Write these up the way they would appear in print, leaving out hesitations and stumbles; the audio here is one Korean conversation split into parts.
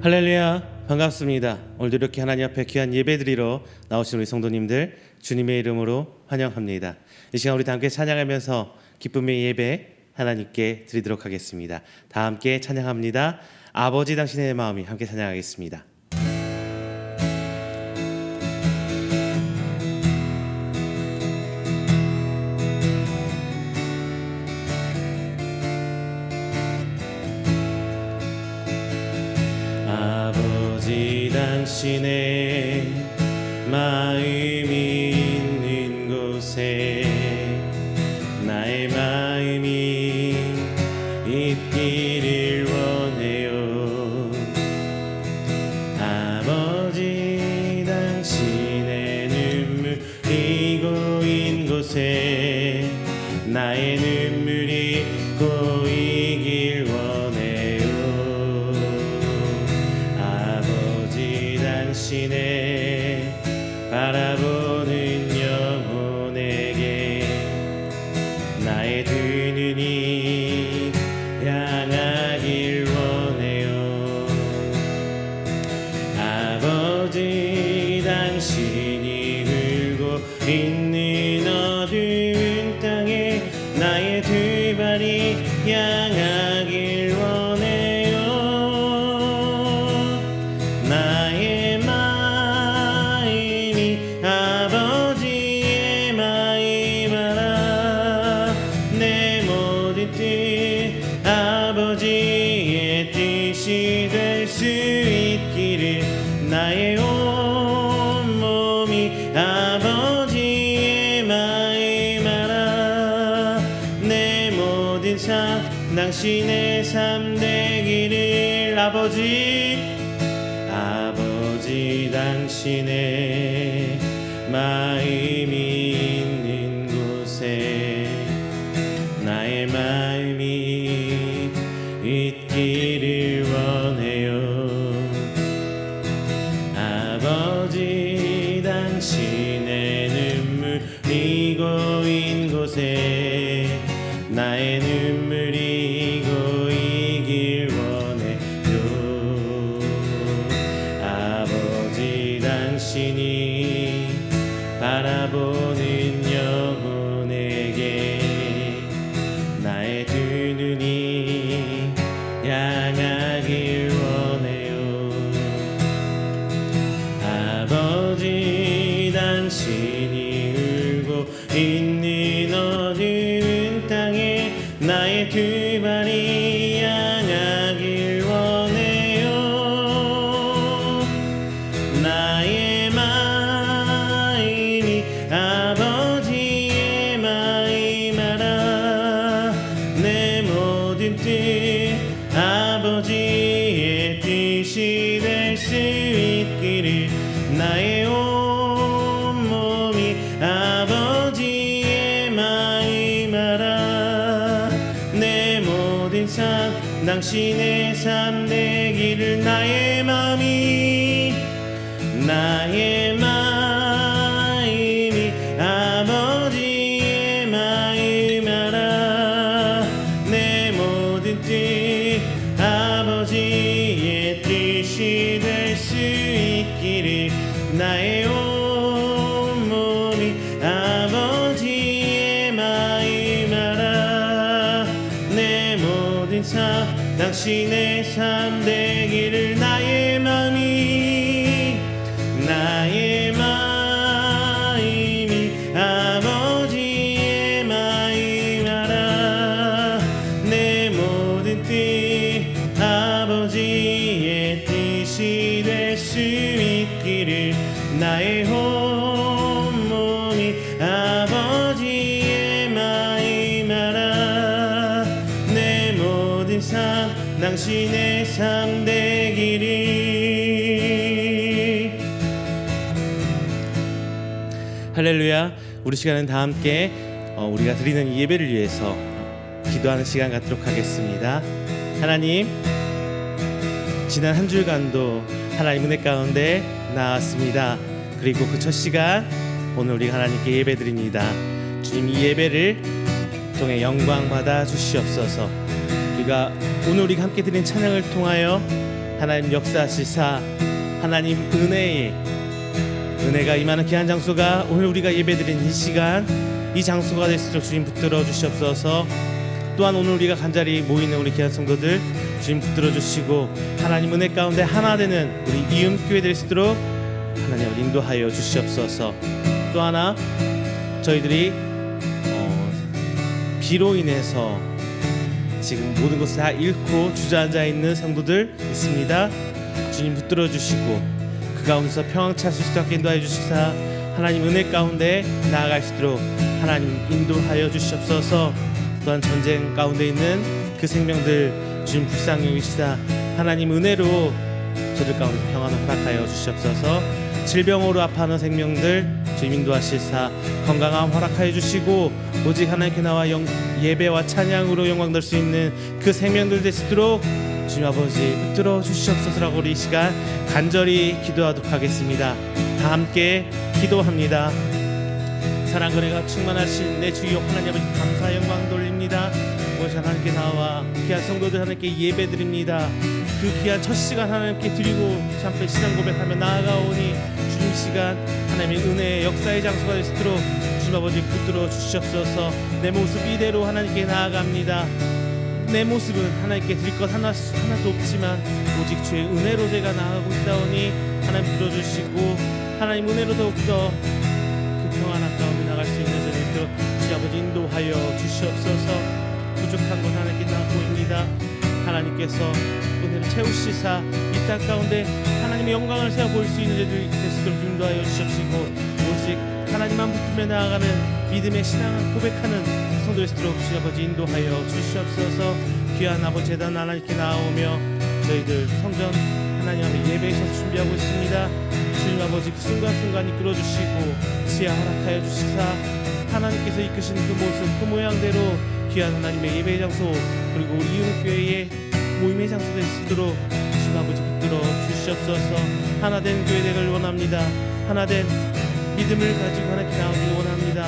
할렐루야, 반갑습니다. 오늘도 이렇게 하나님 앞에 귀한 예배드리러 나오신 우리 성도님들 주님의 이름으로 환영합니다. 이 시간 우리 다 함께 찬양하면서 기쁨의 예배 하나님께 드리도록 하겠습니다. 다 함께 찬양합니다. 아버지 당신의 마음이 함께 찬양하겠습니다. 아버지 당신의 마음이 있는 곳에 나의 마음이 있기를 원해요. 아버지 당신의 눈물이 고인 곳에 나의 눈물이 고이길 원해요. 아버지 당신의 바라보는 영혼에게 나의 두 눈이 향하길 원해요. 아버지 당신이 울고 있는 어두운 땅에 나의 두 발이 향하길 원해요. 나의 마음이 아버지의 마음 알아. 내 모든 뜻 아버지의 뜻이 될 수 있기를 나의 온 몸이 아버지의 마음 알아. 내 모든 삶 당신의 삶 되기를. 아버지 당신의 마음이 있는 곳에 나의 마음이 있기를 원해요. 아버지 당신의 눈물이 고인 곳에 나의 눈물이 고이길 원해요. 아버지 당신이 바라보는 영혼에게 나의 두 눈이 향하길 원해요. 아버지 당신이 울고 있는 어두운 땅에 나의 두 발이 향하길 원해요. 나의 마음이 아버지의 마음 알아. 내 모든 뜻 아버지의 뜻이 될 수 있기를. 나의 온 몸이 아버지의 마음 알아. 내 모든 삶 당신의 삶 되기를. 나의 마음이 아버지의 마음 알아. 내 모든 뜻 아버지의 뜻이 될 수 있기를. 나의 온 몸이 아버지의 마음 알아. 내 모든 삶 당신의 삶 되기를. 나의 마음이 아버지의 마음 알아. 내 모든 뜻 아버지의 뜻이 될 수 있기를. 나의 온 몸이 아버지의 마음 알아. 내 모든 삶 당신의 삶 되기를. 할렐루야. 우리 시간은 다 함께 우리가 드리는 이 예배를 위해서 기도하는 시간 갖도록 하겠습니다. 하나님, 지난 한 주간도 하나님 은혜 가운데 나왔습니다. 그리고 그 첫 시간 오늘 우리 하나님께 예배드립니다. 주님, 이 예배를 통해 영광 받아 주시옵소서. 우리가 오늘 우리가 함께 드린 찬양을 통하여 하나님 역사하시사 하나님 은혜가 임하는 귀한 장소가 오늘 우리가 예배드린 이 시간, 이 장소가 될 수 있도록 주님 붙들어 주시옵소서. 또한 오늘 우리가 간절히 모이는 우리 귀한 성도들 주님 붙들어 주시고 하나님 은혜 가운데 하나 되는 우리 이음교회 될 수 있도록 하나님 인도하여 주시옵소서. 또 하나, 저희들이 비로 인해서 지금 모든 것을 다 잃고 주저앉아 있는 성도들 있습니다. 주님 붙들어 주시고 그 가운데서 평안 찾을 수 있도록 인도하여 주시사 하나님 은혜 가운데 나아갈 수 있도록 하나님 인도하여 주시옵소서. 또한 전쟁 가운데 있는 그 생명들 주님 불쌍히 여기시사 하나님 은혜로 저들 가운데 평안을 허락하여 주시옵소서. 질병으로 아파하는 생명들 주님 인도하시사 건강함 허락하여 주시고 오직 하나님께 나와 예배와 찬양으로 영광 돌 수 있는 그 생명들 되시도록 주님 아버지 붙들어 주시옵소서라고 우리 이 시간 간절히 기도하도록 하겠습니다. 다 함께 기도합니다. 사랑과 은혜가 충만하신 내 주여 하나님 아버지 감사 영광 돌립니다. 오늘 하나님께 나와 귀한 성도들 하나님께 예배드립니다. 그 귀한 첫 시간 하나님께 드리고 참패 신앙 고백하며 나아가오니 주님 시간 하나님의 은혜의 역사의 장소가 될 수 있도록 주님 아버지 붙들어 주시옵소서. 내 모습 이대로 하나님께 나아갑니다. 내 모습은 하나님께 드릴 것 하나도 없지만 오직 주의 은혜로 제가 나아가고 있사오니 하나님 들어주시고 하나님 은혜로 더욱더 그 평안한 가운데 나갈 수 있는 저희들 주님 아버지 인도하여 주시옵소서. 부족한 것 하나님께 보입니다. 하나님께서 은혜를 채우시사 이 땅 가운데 하나님의 영광을 세워 보일 수 있는 저희들 되시도록 인도하여 주시옵시고 오직 하나님만 붙들며 나아가는 믿음의 신앙을 고백하는 성도의 수도록 주님 아버지 인도하여 주시옵소서. 귀한 아버지 재단 하나님께 나오며 저희들 성전 하나님 앞에 예배에서 준비하고 있습니다. 주님 아버지 그 순간순간 이끌어주시고 지혜 허락하여 주시사 하나님께서 이끄시는 그 모습 그 모양대로 귀한 하나님의 예배 장소 그리고 우리 이웃교회의 모임의 장소 될 수 있도록 주님 아버지 붙들어 주시옵소서. 하나된 교회 되기를 원합니다. 하나된 믿음을 가지고 하나님께 나오길 원합니다.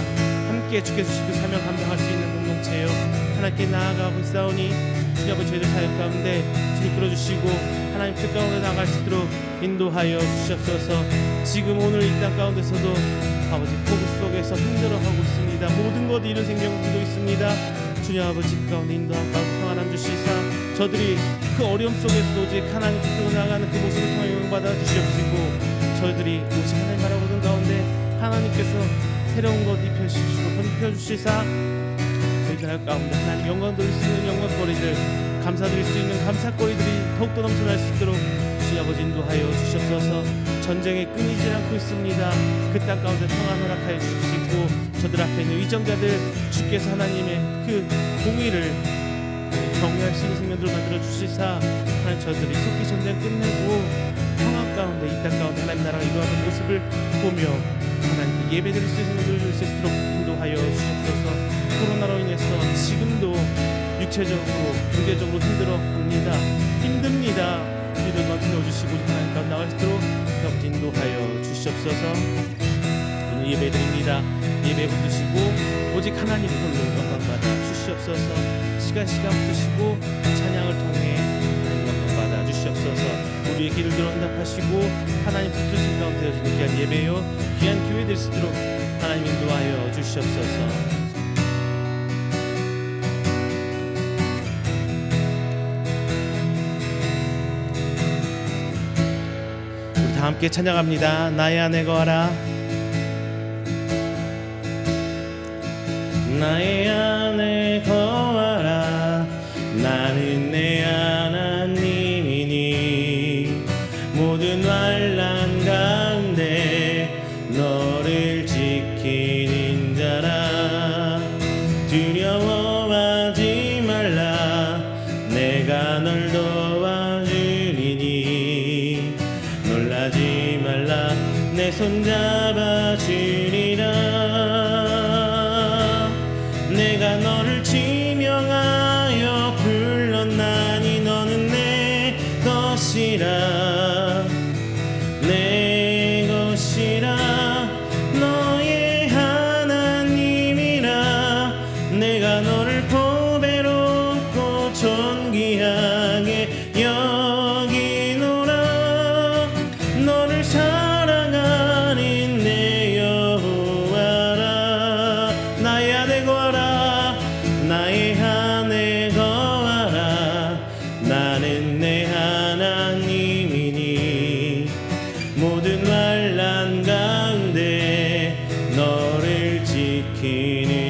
함께 주께서 주신 그 사명 감당할 수 있는 공동체요 하나님께 나아가고 있사오니 주님 아버지 저희들 사역 가운데 주님 끌어주시고 하나님 뜻 가운데 나아갈 수 있도록 인도하여 주시옵소서. 지금 오늘 이 땅 가운데서도 아버지 포구 속에서 힘들어하고 있습니다. 모든 것 잃은 생명들도 있습니다. 주님 아버지 그 가운데 인도함과 평안함 주시사 저들이 그 어려움 속에서도 오직 하나님 붙들고 나가는 그 모습을 통해 영광받아 주시옵시고 저희들이 오직 하나님 바라보는 가운데 하나님께서 새로운 것 입혀주시고 번입혀주시사 저희들 가운데 하나님 영광 돌릴 수 있는 영광거리들 감사드릴 수 있는 감사거리들이 더욱더 넘쳐날 수 있도록 주님 아버지 인도하여 주시옵소서. 전쟁이 끊이지 않고 있습니다. 그 땅 가운데 평안 허락하여 주시고 저들 앞에 있는 위정자들 주께서 하나님의 그 공의를 경외할 수 있는 생명들을 만들어 주시사 하나님 저들이 속히 전쟁 끝내고 평안 가운데 이 땅 가운데 하나님 나라가 이루어가는 모습을 보며 하나님께 예배드릴 수 있는 분들을 줄 수 있도록 인도하여 주시옵소서. 코로나로 인해서 지금도 육체적으로 경제적으로 힘듭니다. 믿음과 채워주시고 하나님 가운데 나갈 수 있도록 아버지 인도하여 주시옵소서. 오늘 예배드립니다. 예배 붙드시고 오직 하나님 홀로 영광받아 주시옵소서. 시간 붙드시고 찬양을 통해 하나님 영광받아 주시옵소서. 우리의 길을 늘 응답하시고 하나님 붙드신 가운데 되어지는 귀한 예배요 귀한 교회 될 수 있도록 하나님 인도하여 주시옵소서. 우리 다 함께 찬양합니다. 나의 안에 거하라. 나의 안에 거하라. 나는 내 하나님이니 모든 환난 가운데 너를 지키는 자라. 두려워하지 말라. 내가 널 도와주리니 놀라지 말라. 내 손 잡아주리라. 내가 너를 지명하여 불렀나니 너는 내 것이라. 내 것이라. 너의 하나님이라. 내가 너를 보배롭고 존귀하게 여기노라.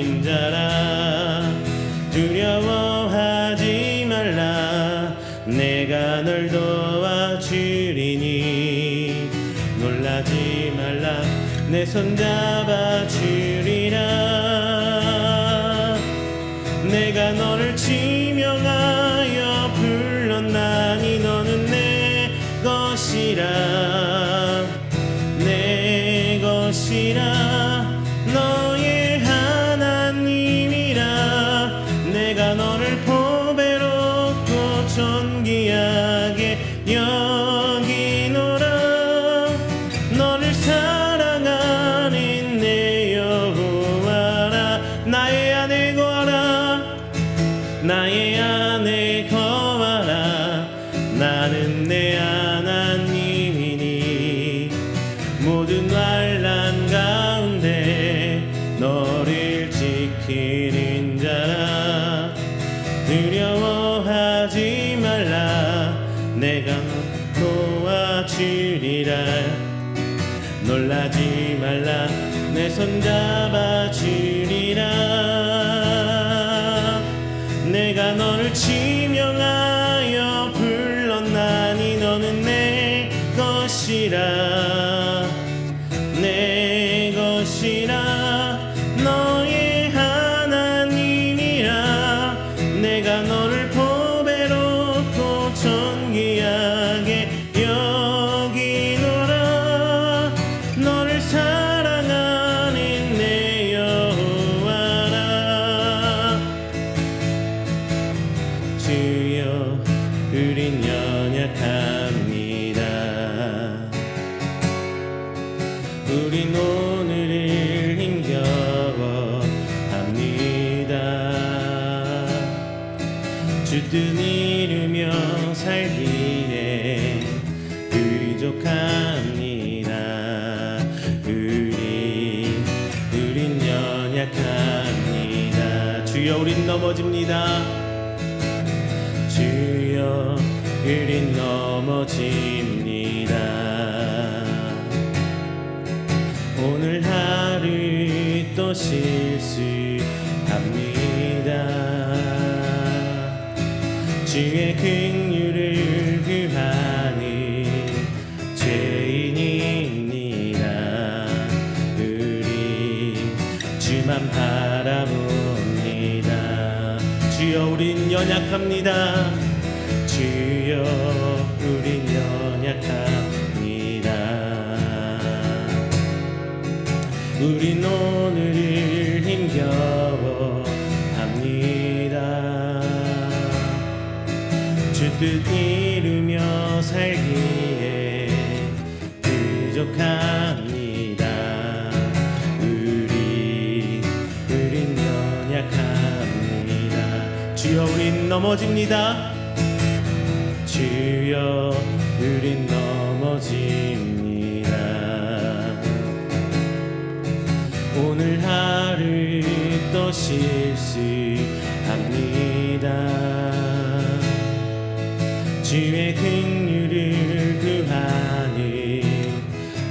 지키는 자라. 두려워하지 말라. 내가 널 도와주리니. 놀라지 말라. 내 손 잡아주리라. 내가 너를 지명하여 불렀나니 너는 내 것이라. 내 것이라. 너의 하나님이라. 내가 너를 보배롭고 존귀하게 여기노라. 너를 사랑하는 내 여호와라. 나의 안에 거하라. 나의 안에 거하라. 나는 내 하나님이니. 모든 환난 가운데 너를 지키는 자라. 두려워하지 말라. 내가 도와주리라. 놀라지 말라. 내 손 잡아주리라. 내가 너를 지명하여 불렀나니 너는 내 것이라. 내 것이라. 너의 하나님이라. 내가 너를 보배롭고 존귀하게 여기노라. 너를 사랑하는 내 여호와라. 주여 우린 연약합니다. 우린 오늘을 힘겨워합니다. 주 뜻 이루며 살기에 부족합니다. 우린 연약합니다. 주여 우린 넘어집니다. 주여 우린 넘어집니다. 오늘 하루 또 실수합니다. 주의 긍휼을 구하는 죄인입니다. 우리 주만 바라봅니다. 주여 우린 연약합니다. 주여 우린 연약합니다. 우린 오늘을 힘겨워합니다. 주 뜻 이루며 살기에 부족합니다. 우린 연약합니다. 주여 우린 넘어집니다. 주여 우린 넘어집니다. 오늘 하루 또 실수합니다. 주의 긍휼을 구하는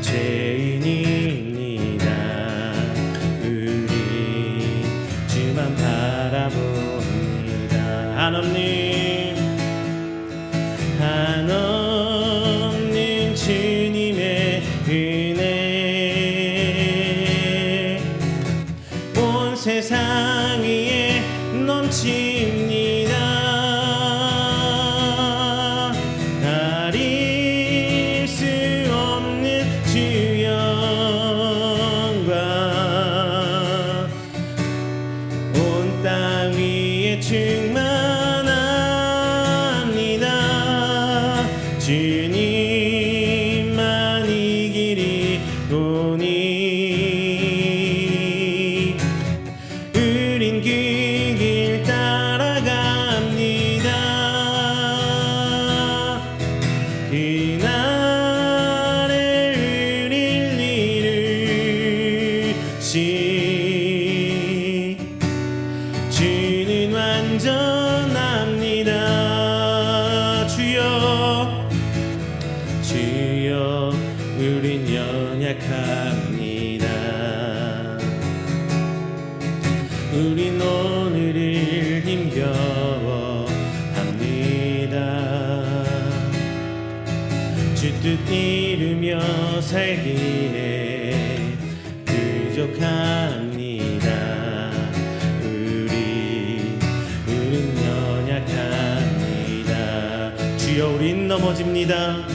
죄인입니다. 우리 주만 바라봅니다. 한없는 주님의 은혜 온 세상 위에 넘칩니다. 가릴 수 없는 주 영광 온 땅 위에 충만합니다. 주님만 이 길이 오니 우린 그 길 따라가 우린 오늘을 힘겨워합니다. 주 뜻 이루며 살기에 부족합니다. 우린 연약합니다. 주여 우린 넘어집니다.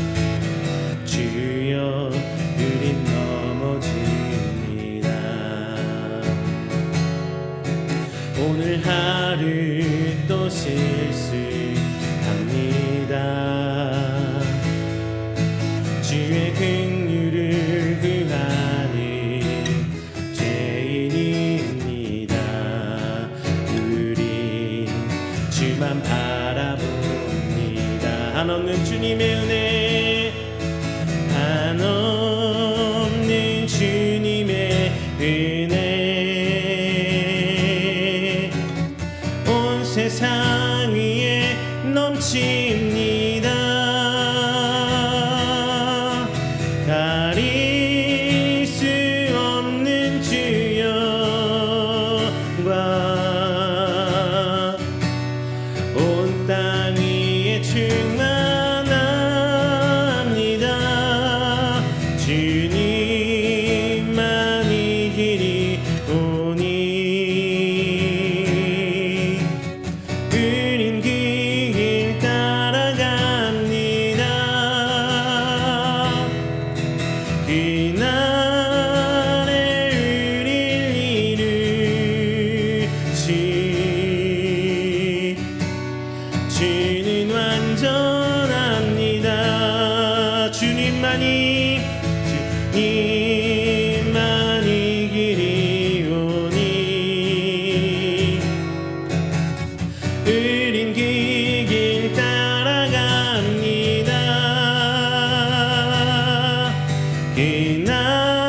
주여 우린 넘어집니다. 오늘 하루 또 실수합니다. 주의 긍휼을 구하는 죄인입니다. 우린 주만 바라봅니다. 한없는 주님의 은혜, 한없는 주님의 은혜, 온 세상 위에 넘칩니다. 가릴 수 없는 주 영광, 온 땅 위에 충만합니다. 주님만이 길이 오니 우린 그 길 따라갑니다. 그날에 우릴 이루시 주는 완전합니다. 주님만이 길이 오니 우린 그 길 따라갑니다.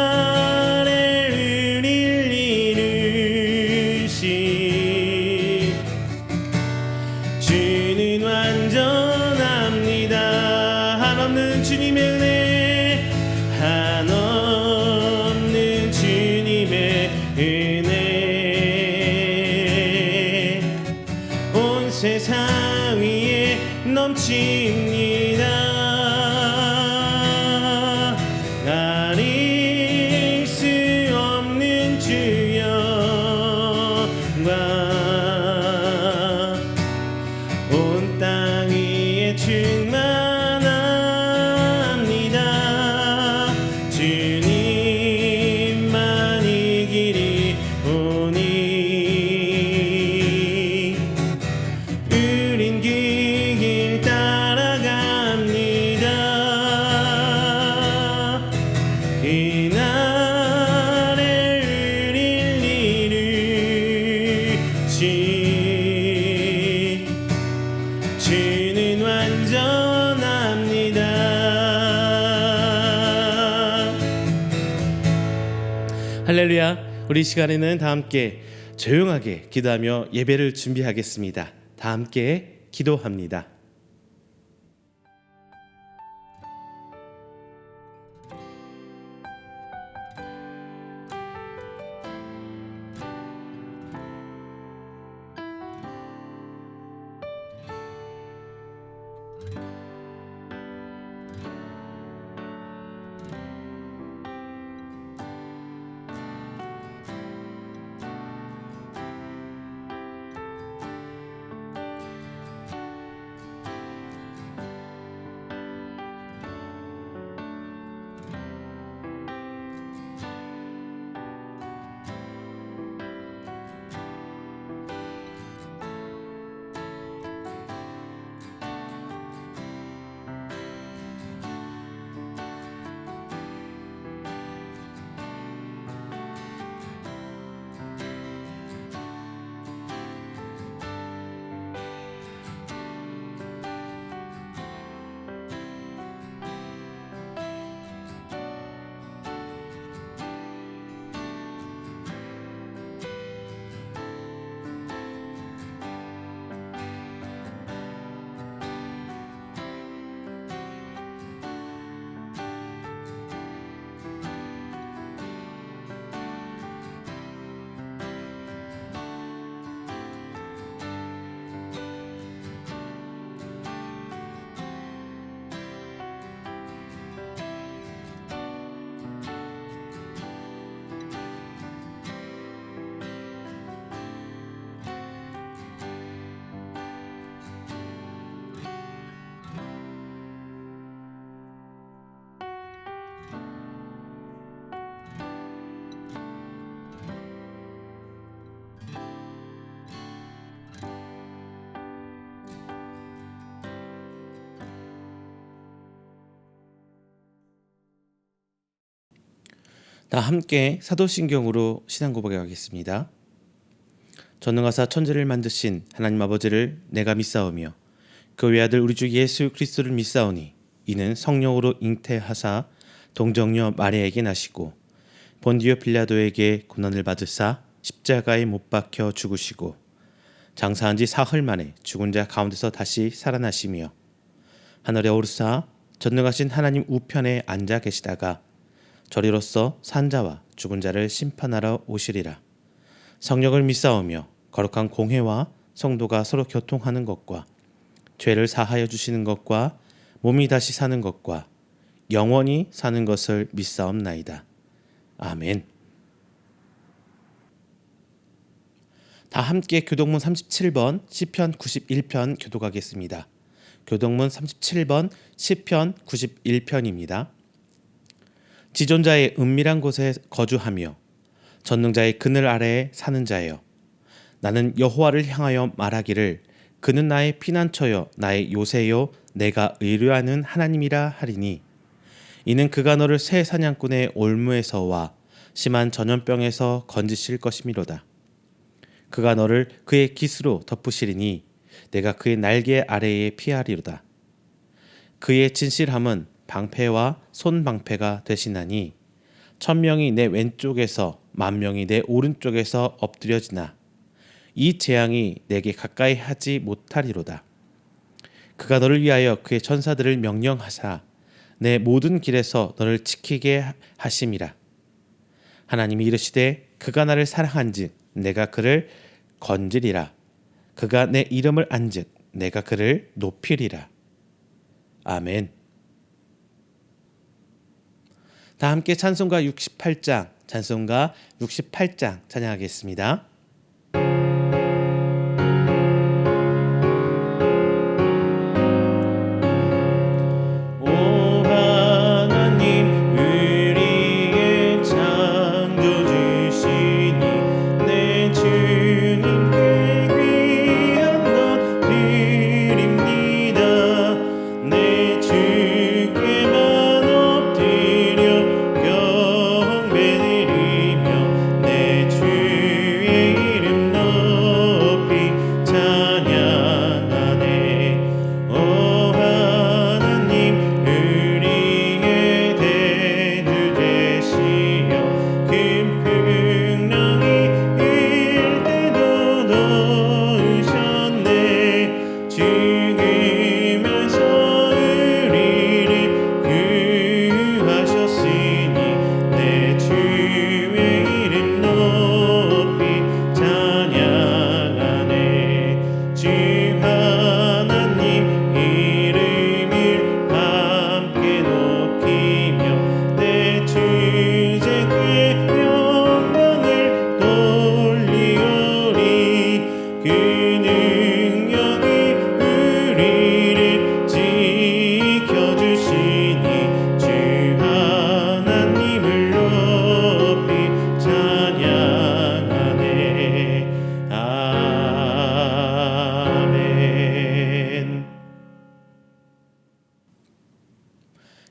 그날에 우릴 이루시 주는 완전합니다. 한없는 주님의 은혜, 한없는 주님의 은혜, 온 세상 위에 넘칩니다. 가릴 수 없는 주 영광, 온 땅 위에 충만합니다. 주님만이 길이 오니 우린 그 길 따라갑니다. 그날에 우릴 이루시 주는 완전합니다. 할렐루야. 우리 시간에는 다 함께 조용하게 기도하며 예배를 준비하겠습니다. 다 함께 기도합니다. 다 함께 사도신경으로 신앙 고백해 가겠습니다. 전능하사 천지를 만드신 하나님 아버지를 내가 믿사오며 그 외아들 우리 주 예수 그리스도를 믿사오니 이는 성령으로 잉태하사 동정녀 마리아에게 나시고 본디오 빌라도에게 고난을 받으사 십자가에 못 박혀 죽으시고 장사한 지 사흘 만에 죽은 자 가운데서 다시 살아나시며 하늘에 오르사 전능하신 하나님 우편에 앉아 계시다가 저리로서 산자와 죽은 자를 심판하러 오시리라. 성령을 믿사오며 거룩한 공회와 성도가 서로 교통하는 것과 죄를 사하여 주시는 것과 몸이 다시 사는 것과 영원히 사는 것을 믿사옵나이다. 아멘. 다 함께 교동문 37번 시편 91편 교독하겠습니다. 교동문 37번 시편 91편입니다. 지존자의 은밀한 곳에 거주하며 전능자의 그늘 아래에 사는 자여, 나는 여호와를 향하여 말하기를 그는 나의 피난처여 나의 요새요 내가 의뢰하는 하나님이라 하리니 이는 그가 너를 새 사냥꾼의 올무에서와 심한 전염병에서 건지실 것이미로다. 그가 너를 그의 깃으로 덮으시리니 내가 그의 날개 아래에 피하리로다. 그의 진실함은 방패와 손방패가 되시나니 1000명이 내 왼쪽에서 10,000명이 내 오른쪽에서 엎드려지나 이 재앙이 내게 가까이 하지 못하리로다. 그가 너를 위하여 그의 천사들을 명령하사 내 모든 길에서 너를 지키게 하심이라. 하나님이 이르시되 그가 나를 사랑한즉 내가 그를 건지리라. 그가 내 이름을 안즉 내가 그를 높이리라. 아멘. 다 함께 찬송가 68장 찬양하겠습니다.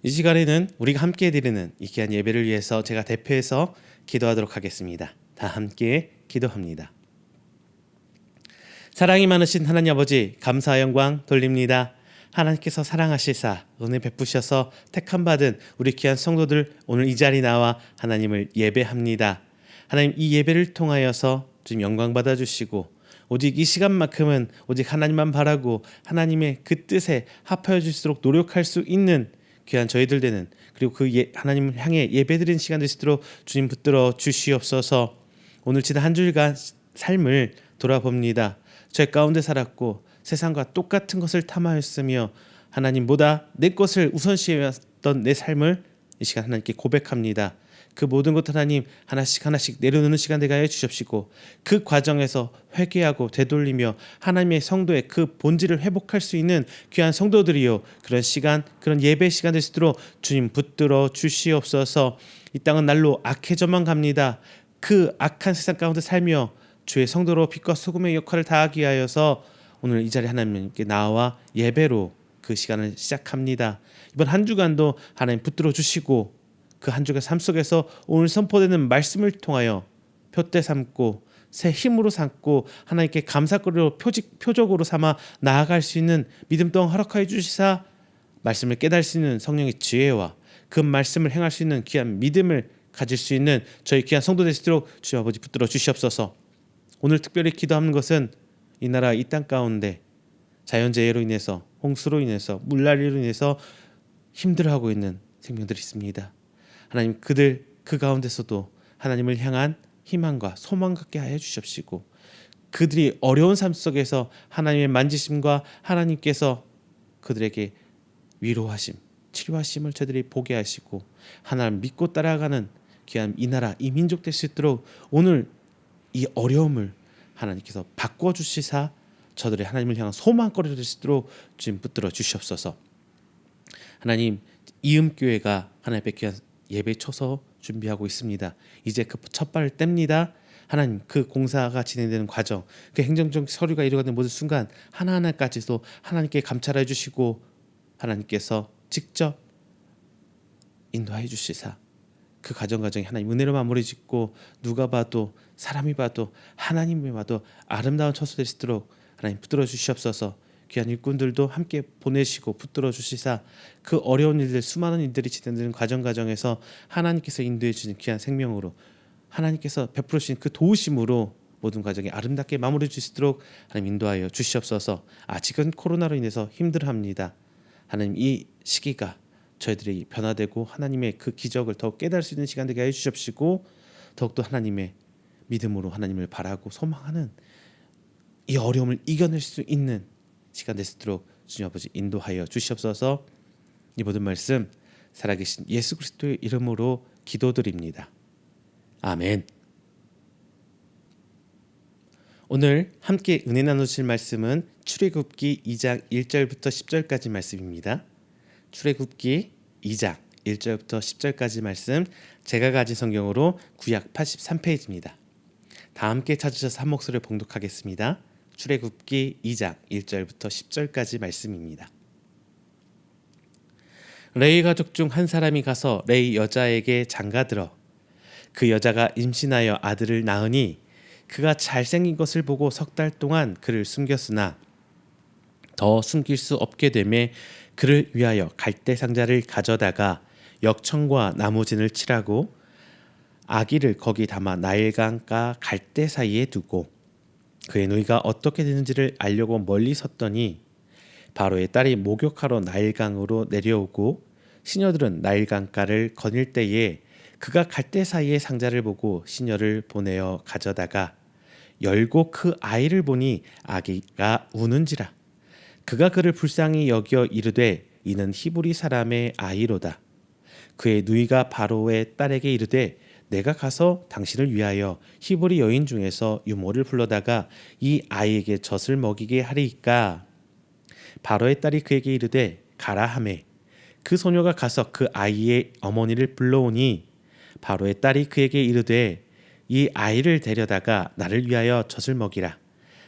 이 시간에는 우리가 함께 드리는 이 귀한 예배를 위해서 제가 대표해서 기도하도록 하겠습니다. 다 함께 기도합니다. 사랑이 많으신 하나님 아버지, 감사와 영광 돌립니다. 하나님께서 사랑하시사 은혜 베푸셔서 택함 받은 우리 귀한 성도들 오늘 이 자리 나와 하나님을 예배합니다. 하나님, 이 예배를 통하여서 좀 영광 받아주시고 오직 이 시간만큼은 오직 하나님만 바라고 하나님의 그 뜻에 합하여 줄수록 노력할 수 있는 귀한 저희들 되는, 그리고 그 하나님을 향해 예배드리는 시간 될 수 있도록 주님 붙들어 주시옵소서. 오늘 지난 한 주일간 삶을 돌아봅니다. 죄 가운데 살았고 세상과 똑같은 것을 탐하였으며 하나님보다 내 것을 우선시했던 내 삶을 이 시간 하나님께 고백합니다. 그 모든 것 하나님 하나씩 내려놓는 시간 되게 하여 주십시고, 그 과정에서 회개하고 되돌리며 하나님의 성도의 그 본질을 회복할 수 있는 귀한 성도들이요, 그런 시간, 그런 예배 시간 될 수 있도록 주님 붙들어 주시옵소서. 이 땅은 날로 악해져만 갑니다. 그 악한 세상 가운데 살며 주의 성도로 빛과 소금의 역할을 다하기 위하여서 오늘 이 자리에 하나님께 나와 예배로 그 시간을 시작합니다. 이번 한 주간도 하나님 붙들어 주시고 그 한 주간 삶 속에서 오늘 선포되는 말씀을 통하여 표대 삼고 새 힘으로 삼고 하나님께 감사거리로 표적으로 삼아 나아갈 수 있는 믿음 또한 허락하여 주시사 말씀을 깨달을 수 있는 성령의 지혜와 그 말씀을 행할 수 있는 귀한 믿음을 가질 수 있는 저희 귀한 성도 될 수 있도록 주 아버지 붙들어 주시옵소서. 오늘 특별히 기도하는 것은 이 나라 이 땅 가운데 자연재해로 인해서 홍수로 인해서 물난리로 인해서 힘들어하고 있는 생명들이 있습니다. 하나님 그들 그 가운데서도 하나님을 향한 희망과 소망 갖게 하여 주십시고 그들이 어려운 삶 속에서 하나님의 만지심과 하나님께서 그들에게 위로하심, 치료하심을 저들이 보게 하시고 하나님 믿고 따라가는 귀한 이 나라, 이 민족 될 수 있도록 오늘 이 어려움을 하나님께서 바꿔주시사 저들의 하나님을 향한 소망거리가 될 수 있도록 주님 붙들어 주시옵소서. 하나님 이음교회가 하나님의 귀한 예배 초서 준비하고 있습니다. 이제 그 첫 발을 뗍니다. 하나님 그 공사가 진행되는 과정, 그 행정적 서류가 이루어가는 모든 순간 하나하나까지도 하나님께 감찰해 주시고 하나님께서 직접 인도해 주시사 그 과정이 하나님 은혜로 마무리 짓고 누가 봐도 사람이 봐도 하나님이 봐도 아름다운 처소 될 수 있도록 하나님 붙들어 주시옵소서. 귀한 일꾼들도 함께 보내시고 붙들어 주시사 그 어려운 일들 수많은 일들이 진행되는 과정에서 하나님께서 인도해 주신 귀한 생명으로 하나님께서 베풀어 주신 그 도우심으로 모든 과정이 아름답게 마무리 줄 수 있도록 하나님 인도하여 주시옵소서. 아직은 코로나로 인해서 힘들어합니다. 하나님 이 시기가 저희들이 변화되고 하나님의 그 기적을 더욱 깨달을 수 있는 시간 되게 해주십시고 더욱더 하나님의 믿음으로 하나님을 바라고 소망하는 이 어려움을 이겨낼 수 있는 시간 될 수 있도록 주님 아버지 인도하여 주시옵소서. 이 모든 말씀 살아계신 예수 그리스도의 이름으로 기도드립니다. 아멘. 오늘 함께 은혜 나누실 말씀은 출애굽기 2장 1절부터 10절까지 말씀입니다. 출애굽기 2장 1절부터 10절까지 말씀 제가 가진 성경으로 구약 83페이지입니다. 다 함께 찾으셔서 한 목소리를 봉독하겠습니다. 출애굽기 2장 1절부터 10절까지 말씀입니다. 레위 가족 중 한 사람이 가서 레위 여자에게 장가들어 그 여자가 임신하여 아들을 낳으니 그가 잘생긴 것을 보고 석 달 동안 그를 숨겼으나 더 숨길 수 없게 되매 그를 위하여 갈대 상자를 가져다가 역청과 나무진을 칠하고 아기를 거기 담아 나일강과 갈대 사이에 두고 그의 누이가 어떻게 되는지를 알려고 멀리 섰더니 바로의 딸이 목욕하러 나일강으로 내려오고 시녀들은 나일강가를 거닐 때에 그가 갈대 사이의 상자를 보고 시녀를 보내어 가져다가 열고 그 아이를 보니 아기가 우는지라 그가 그를 불쌍히 여겨 이르되 이는 히브리 사람의 아이로다. 그의 누이가 바로의 딸에게 이르되 내가 가서 당신을 위하여 히브리 여인 중에서 유모를 불러다가 이 아이에게 젖을 먹이게 하리이까. 바로의 딸이 그에게 이르되 가라 하매 그 소녀가 가서 그 아이의 어머니를 불러오니 바로의 딸이 그에게 이르되 이 아이를 데려다가 나를 위하여 젖을 먹이라.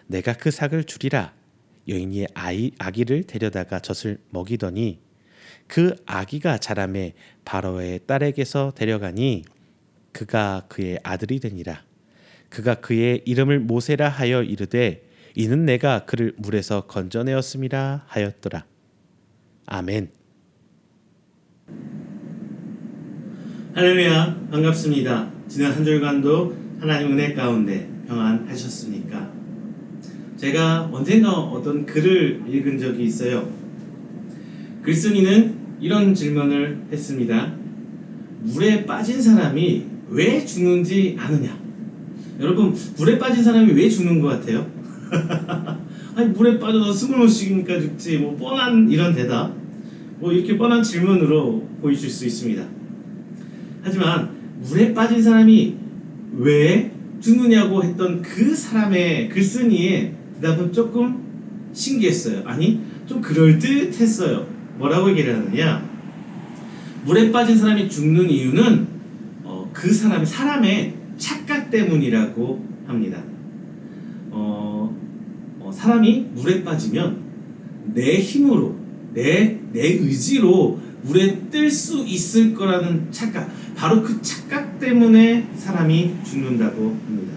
내가 그 삭을 주리라. 여인이 아기를 데려다가 젖을 먹이더니 그 아기가 자라매 바로의 딸에게서 데려가니 그가 그의 아들이 되니라. 그가 그의 이름을 모세라 하여 이르되 이는 내가 그를 물에서 건져내었음이라 하였더라. 아멘. 할렐루야, 반갑습니다. 지난 한 주간도 하나님 은혜 가운데 평안하셨습니까? 제가 언젠가 어떤 글을 읽은 적이 있어요. 글쓴이는 이런 질문을 했습니다. 물에 빠진 사람이 왜 죽는지 아느냐? 여러분, 물에 빠진 사람이 왜 죽는 것 같아요? 아니, 물에 빠져서 숨을 못 쉬니까 죽지, 뭐 뻔한 이런 대답, 뭐 이렇게 뻔한 질문으로 보이실 수 있습니다. 하지만 물에 빠진 사람이 왜 죽느냐고 했던 그 사람의 글쓴이의 대답은 조금 신기했어요. 아니, 좀 그럴듯했어요. 뭐라고 얘기를 하느냐? 물에 빠진 사람이 죽는 이유는 그 사람의 착각 때문이라고 합니다. 사람이 물에 빠지면 내 힘으로, 내 의지로 물에 뜰 수 있을 거라는 착각, 바로 그 착각 때문에 사람이 죽는다고 합니다.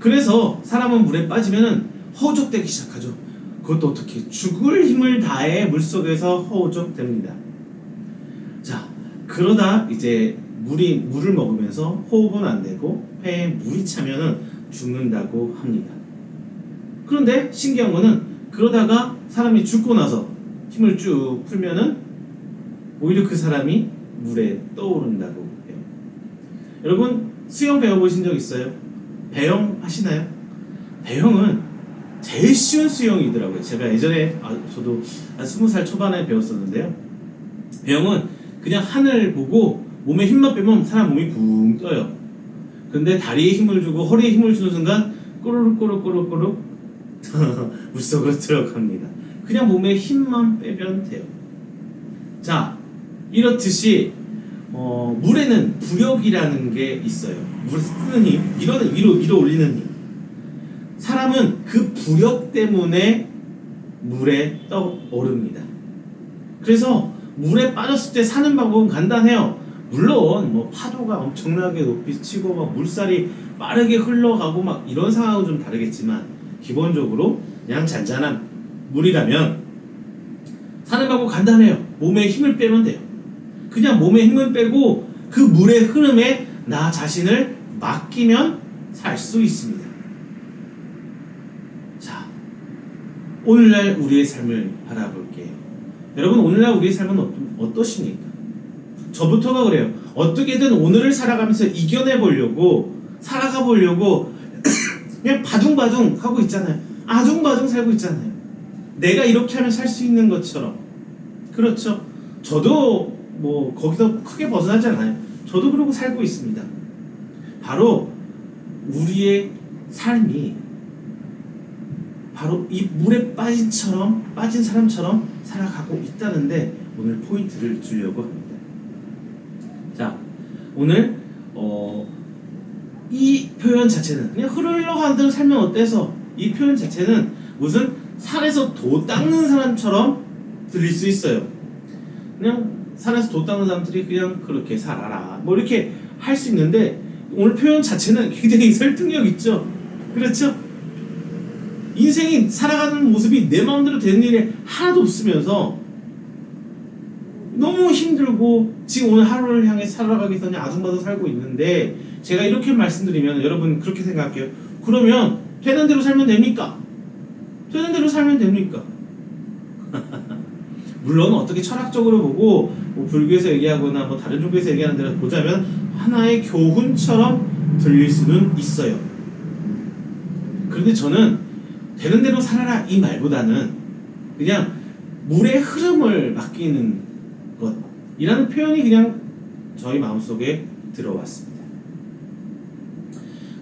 그래서 사람은 물에 빠지면은 허우적대기 시작하죠. 그것도 어떻게? 죽을 힘을 다해 물속에서 허우적됩니다. 자, 그러다 이제 물을 먹으면서 호흡은 안 되고 폐에 물이 차면은 죽는다고 합니다. 그런데 신기한 거는 그러다가 사람이 죽고 나서 힘을 쭉 풀면은 오히려 그 사람이 물에 떠오른다고 해요. 여러분 수영 배워보신 적 있어요? 배영 하시나요? 배영은 제일 쉬운 수영이더라고요. 제가 예전에 저도 한 20살 초반에 배웠었는데요. 배영은 그냥 하늘 보고 몸에 힘만 빼면 사람 몸이 붕 떠요. 근데 다리에 힘을 주고 허리에 힘을 주는 순간 꼬르륵 물속으로 들어갑니다. 그냥 몸에 힘만 빼면 돼요. 자, 이렇듯이 물에는 부력이라는 게 있어요. 물에 뜨는 힘, 위로 올리는 힘. 사람은 그 부력 때문에 물에 떠오릅니다. 그래서 물에 빠졌을 때 사는 방법은 간단해요. 물론 뭐 파도가 엄청나게 높이 치고 막 물살이 빠르게 흘러가고 막 이런 상황은 좀 다르겠지만 기본적으로 그냥 잔잔한 물이라면 사는 방법 간단해요. 몸에 힘을 빼면 돼요. 그냥 몸에 힘을 빼고 그 물의 흐름에 나 자신을 맡기면 살 수 있습니다. 자, 오늘날 우리의 삶을 바라볼게요. 여러분 오늘날 우리의 삶은 어떠십니까? 저부터가 그래요. 어떻게든 오늘을 살아가면서 이겨내보려고 살아가보려고 그냥 바둥바둥 하고 있잖아요. 아둥바둥 살고 있잖아요. 내가 이렇게 하면 살 수 있는 것처럼. 그렇죠. 저도 뭐 거기서 크게 벗어나지 않아요. 저도 그러고 살고 있습니다. 바로 우리의 삶이 바로 이 물에 빠진 사람처럼 살아가고 있다는데 오늘 포인트를 주려고 합니다. 자, 오늘 이 표현 자체는 그냥 흘러가는 대로 살면 어때서 이 표현 자체는 무슨 산에서 도 닦는 사람처럼 들릴 수 있어요. 그냥 산에서 도 닦는 사람들이 그냥 그렇게 살아라 뭐 이렇게 할 수 있는데 오늘 표현 자체는 굉장히 설득력 있죠. 그렇죠? 인생이 살아가는 모습이 내 마음대로 되는 일이 하나도 없으면서 너무 힘들고 지금 오늘 하루를 향해 살아가기 위해서 그냥 아둥바둥 살고 있는데 제가 이렇게 말씀드리면 여러분 그렇게 생각해요. 그러면 되는 대로 살면 됩니까? 되는 대로 살면 됩니까? 물론 어떻게 철학적으로 보고 뭐 불교에서 얘기하거나 뭐 다른 종교에서 얘기하는 대로 보자면 하나의 교훈처럼 들릴 수는 있어요. 그런데 저는 되는 대로 살아라 이 말보다는 그냥 물의 흐름을 맡기는 것이라는 표현이 그냥 저희 마음속에 들어왔습니다.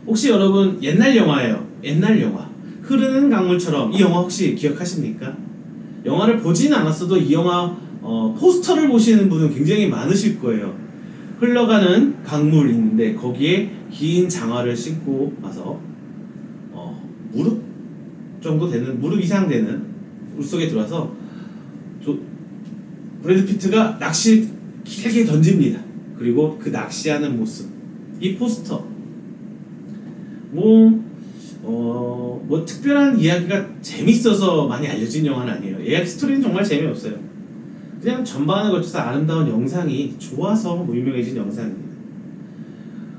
혹시 여러분 옛날 영화예요. 옛날 영화 흐르는 강물처럼 이 영화 혹시 기억하십니까? 영화를 보진 않았어도 이 영화 포스터를 보시는 분은 굉장히 많으실 거예요. 흘러가는 강물 있는데 거기에 긴 장화를 신고 와서 무릎 정도 되는 무릎 이상 되는 물속에 들어와서 브래드 피트가 낚시 길게 던집니다. 그리고 그 낚시하는 모습 이 포스터 뭐 특별한 이야기가 재밌어서 많이 알려진 영화는 아니에요. 이야기 스토리는 정말 재미없어요. 그냥 전반에 걸쳐서 아름다운 영상이 좋아서 뭐 유명해진 영상입니다.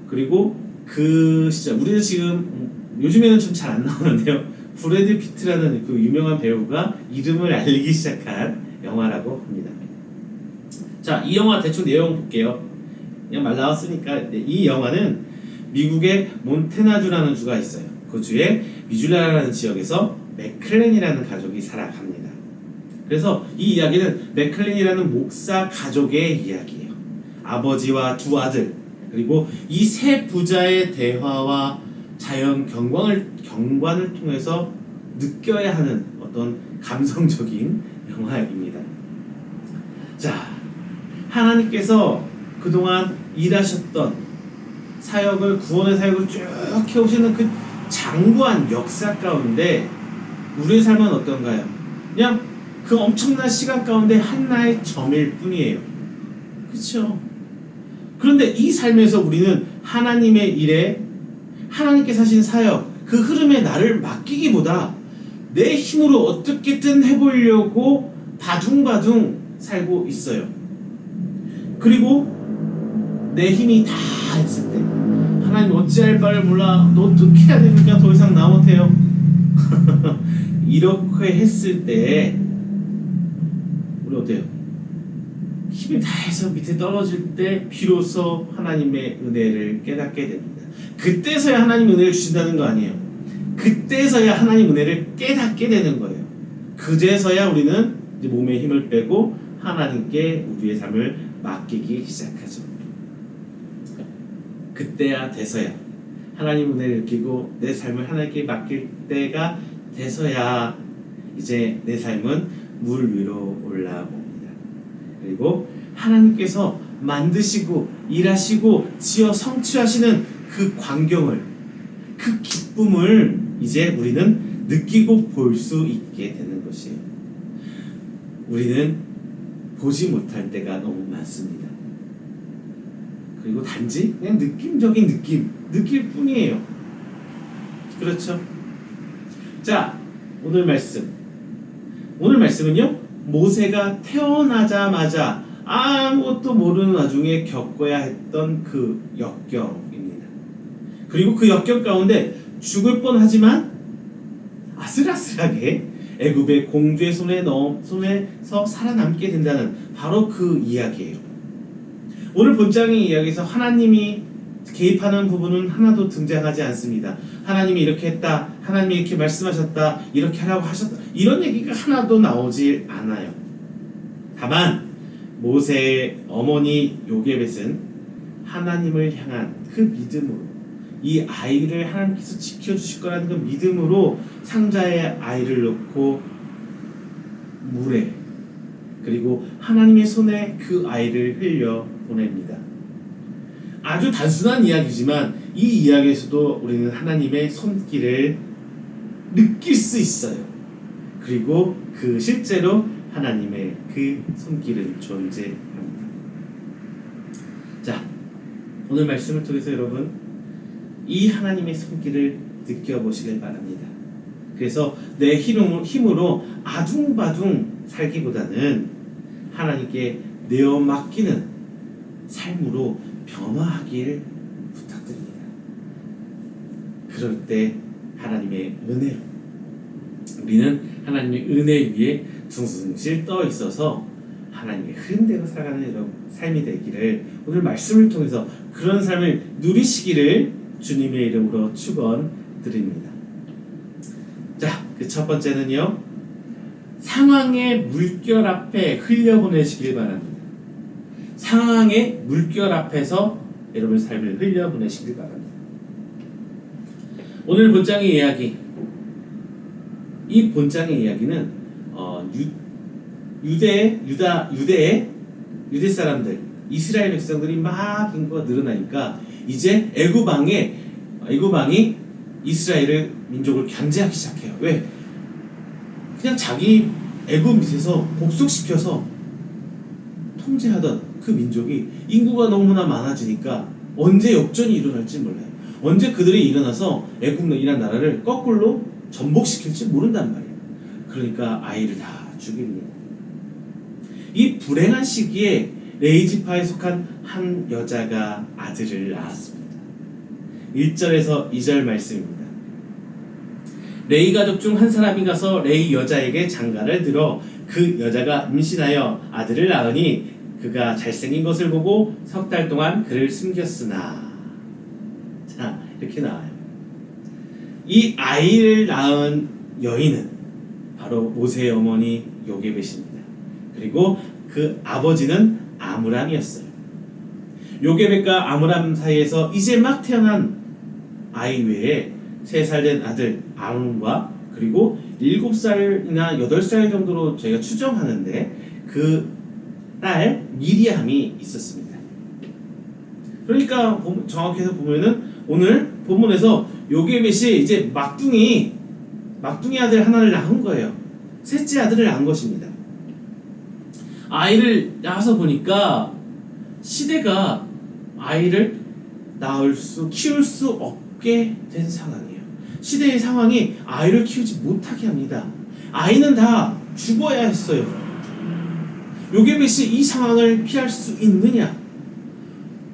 그리고 그 시절 우리는 지금 요즘에는 좀 잘 안 나오는데요. 브래드 피트라는 그 유명한 배우가 이름을 알리기 시작한 영화라고 합니다. 자, 이 영화 대충 내용 볼게요. 그냥 말 나왔으니까 이 영화는 미국의 몬테나주라는 주가 있어요. 그 주에 미줄라라는 지역에서 맥클렌이라는 가족이 살아갑니다. 그래서 이 이야기는 맥클렌이라는 목사 가족의 이야기예요. 아버지와 두 아들 그리고 이 세 부자의 대화와 자연 경관을 통해서 느껴야 하는 어떤 감성적인 영화입니다. 자, 하나님께서 그동안 일하셨던 사역을 구원의 사역을 쭉 해오시는 그 장구한 역사 가운데 우리의 삶은 어떤가요? 그냥 그 엄청난 시간 가운데 하나의 점일 뿐이에요. 그렇죠? 그런데 이 삶에서 우리는 하나님의 일에 하나님께서 하신 사역 그 흐름에 나를 맡기기보다 내 힘으로 어떻게든 해보려고 바둥바둥 살고 있어요. 그리고 내 힘이 다 했을 때 하나님 어찌할 바를 몰라. 너 어떻게 해야 됩니까? 더 이상 나 못해요. 이렇게 했을 때 우리 어때요? 힘이 다 해서 밑에 떨어질 때 비로소 하나님의 은혜를 깨닫게 됩니다. 그때서야 하나님 은혜를 주신다는 거 아니에요. 그때서야 하나님 은혜를 깨닫게 되는 거예요. 그제서야 우리는 이제 몸에 힘을 빼고 하나님께 우리의 삶을 맡기기 시작하죠. 그때야 돼서야 하나님 은혜를 느끼고 내 삶을 하나님께 맡길 때가 돼서야 이제 내 삶은 물 위로 올라옵니다. 그리고 하나님께서 만드시고 일하시고 지어 성취하시는 그 광경을, 그 기쁨을 이제 우리는 느끼고 볼 수 있게 되는 것이에요. 우리는 보지 못할 때가 너무 많습니다. 그리고 단지 그냥 느낌적인 느낄 뿐이에요. 그렇죠? 자, 오늘 말씀은요, 모세가 태어나자마자 아무것도 모르는 와중에 겪어야 했던 그 역경입니다. 그리고 그 역경 가운데 죽을 뻔하지만 아슬아슬하게 애굽의 공주의 손에서 살아남게 된다는 바로 그 이야기예요. 오늘 본장의 이야기에서 하나님이 개입하는 부분은 하나도 등장하지 않습니다. 하나님이 이렇게 했다, 하나님이 이렇게 말씀하셨다, 이렇게 하라고 하셨다, 이런 얘기가 하나도 나오지 않아요. 다만 모세의 어머니 요게벳은 하나님을 향한 그 믿음으로, 이 아이를 하나님께서 지켜주실 거라는 그 믿음으로 상자에 아이를 넣고 물에, 그리고 하나님의 손에 그 아이를 흘려 보냅니다. 아주 단순한 이야기지만 이 이야기에서도 우리는 하나님의 손길을 느낄 수 있어요. 그리고 그 실제로 하나님의 그 손길은 존재합니다. 자, 오늘 말씀을 통해서 여러분 이 하나님의 손길을 느껴보시길 바랍니다. 그래서 내 힘으로 아둥바둥 살기보다는 하나님께 내어 맡기는 삶으로 변화하길 부탁드립니다. 그럴 때 하나님의 은혜로 우리는 하나님의 은혜 위에 둥실둥실 떠 있어서 하나님의 흐름대로 살아가는 여러분 삶이 되기를 오늘 말씀을 통해서 그런 삶을 누리시기를 주님의 이름으로 축원드립니다. 자, 그 첫 번째는요, 상황의 물결 앞에 흘려보내시길 바랍니다. 상황의 물결 앞에서 여러분의 삶을 흘려보내시길 바랍니다. 오늘 본장의 이야기, 이 본장의 이야기는 유대 사람들, 이스라엘 백성들이 막 인구가 늘어나니까 이제 애굽 왕이 이스라엘을 민족을 견제하기 시작해요. 왜? 그냥 자기 애굽 밑에서 복속시켜서 통제하던 그 민족이 인구가 너무나 많아지니까 언제 역전이 일어날지 몰라요. 언제 그들이 일어나서 애굽이라는 나라를 거꾸로 전복시킬지 모른단 말이에요. 그러니까 아이를 다 죽입니다. 이 불행한 시기에 레이지파에 속한 한 여자가 아들을 낳았습니다. 1절에서 2절 말씀입니다. 레이 가족 중 한 사람이 가서 레이 여자에게 장가를 들어 그 여자가 임신하여 아들을 낳으니 그가 잘생긴 것을 보고 석 달 동안 그를 숨겼으나, 자, 이렇게 나와요. 이 아이를 낳은 여인은 바로 모세의 어머니 요게벳입니다. 그리고 그 아버지는 아므람이었어요. 요게벳과 아므람 사이에서 이제 막 태어난 아이 외에 3살 된 아들 아론과 그리고 7살이나 8살 정도로 저희가 추정하는데 그 딸 미리암이 있었습니다. 그러니까 정확해서 보면은 오늘 본문에서 요게벳이 이제 막둥이 아들 하나를 낳은 거예요. 셋째 아들을 낳은 것입니다. 아이를 낳아서 보니까 시대가 아이를 키울 수 없게 된 상황이에요. 시대의 상황이 아이를 키우지 못하게 합니다. 아이는 다 죽어야 했어요. 요게벳이 이 상황을 피할 수 있느냐?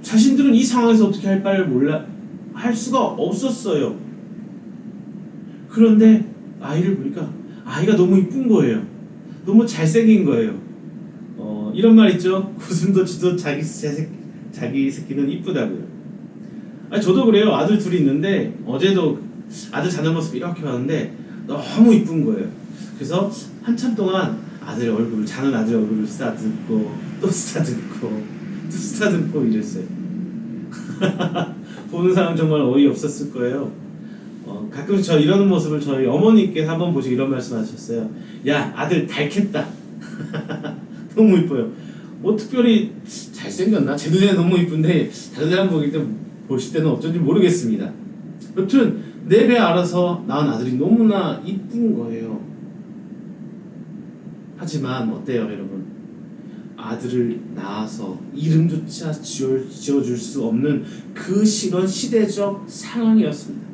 자신들은 이 상황에서 어떻게 할 바를 할 수가 없었어요. 그런데 아이를 보니까 아이가 너무 이쁜 거예요. 너무 잘생긴 거예요. 이런 말 있죠. 웃음도 주도 자기 새끼는 이쁘다고요. 저도 그래요. 아들 둘이 있는데 어제도 아들 자는 모습 이렇게 봤는데 너무 이쁜 거예요. 그래서 한참 동안 자는 아들 얼굴을 쓰다듬고 또 쓰다듬고 또 쓰다듬고 이랬어요. 보는 사람 정말 어이없었을 거예요. 가끔 저 이러는 모습을 저희 어머니께서 한번 보시고 이런 말씀하셨어요. 야, 아들 닳겠다. 너무 이뻐요. 뭐 특별히 잘생겼나? 제 눈에는 너무 이쁜데 다른 사람 보실 때는 어쩐지 모르겠습니다. 여튼 내 배 알아서 낳은 아들이 너무나 이쁜 거예요. 하지만 어때요, 여러분? 아들을 낳아서 이름조차 지어줄 수 없는 그런 시대적 상황이었습니다.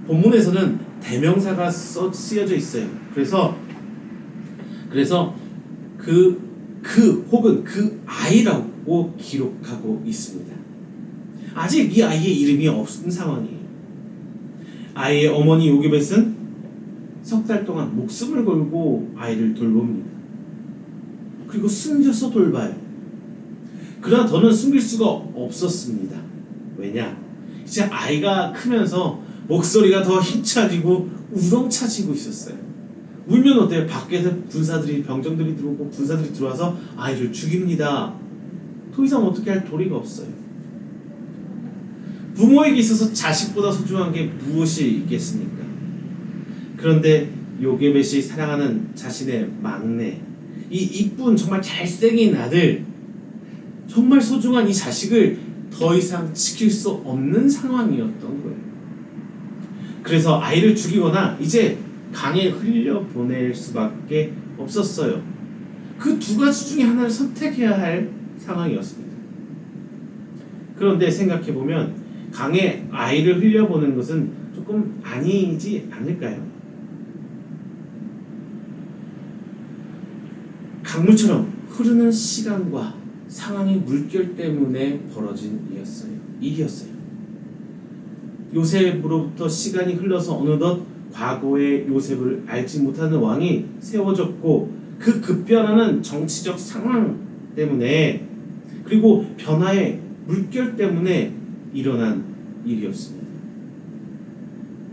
본문에서는 대명사가 쓰여져 있어요. 그래서 혹은 그 아이라고 기록하고 있습니다. 아직 이 아이의 이름이 없는 상황이에요. 아이의 어머니 요게벳은 석 달 동안 목숨을 걸고 아이를 돌봅니다. 그리고 숨겨서 돌봐요. 그러나 더는 숨길 수가 없었습니다. 왜냐? 이제 아이가 크면서 목소리가 더 힘차지고 우렁차지고 있었어요. 울면 어때요? 밖에서 병정들이 들어오고 군사들이 들어와서 아이를 죽입니다. 더 이상 어떻게 할 도리가 없어요. 부모에게 있어서 자식보다 소중한 게 무엇이 있겠습니까? 그런데 요게벳이 사랑하는 자신의 막내, 이 이쁜 정말 잘생긴 아들, 정말 소중한 이 자식을 더 이상 지킬 수 없는 상황이었던 거예요. 그래서 아이를 죽이거나 이제 강에 흘려보낼 수밖에 없었어요. 그 두 가지 중에 하나를 선택해야 할 상황이었습니다. 그런데 생각해보면 강에 아이를 흘려보낸 것은 조금 아니지 않을까요? 강물처럼 흐르는 시간과 상황의 물결 때문에 벌어진 일이었어요. 요셉으로부터 시간이 흘러서 어느덧 과거의 요셉을 알지 못하는 왕이 세워졌고 그 급변하는 정치적 상황 때문에 그리고 변화의 물결 때문에 일어난 일이었습니다.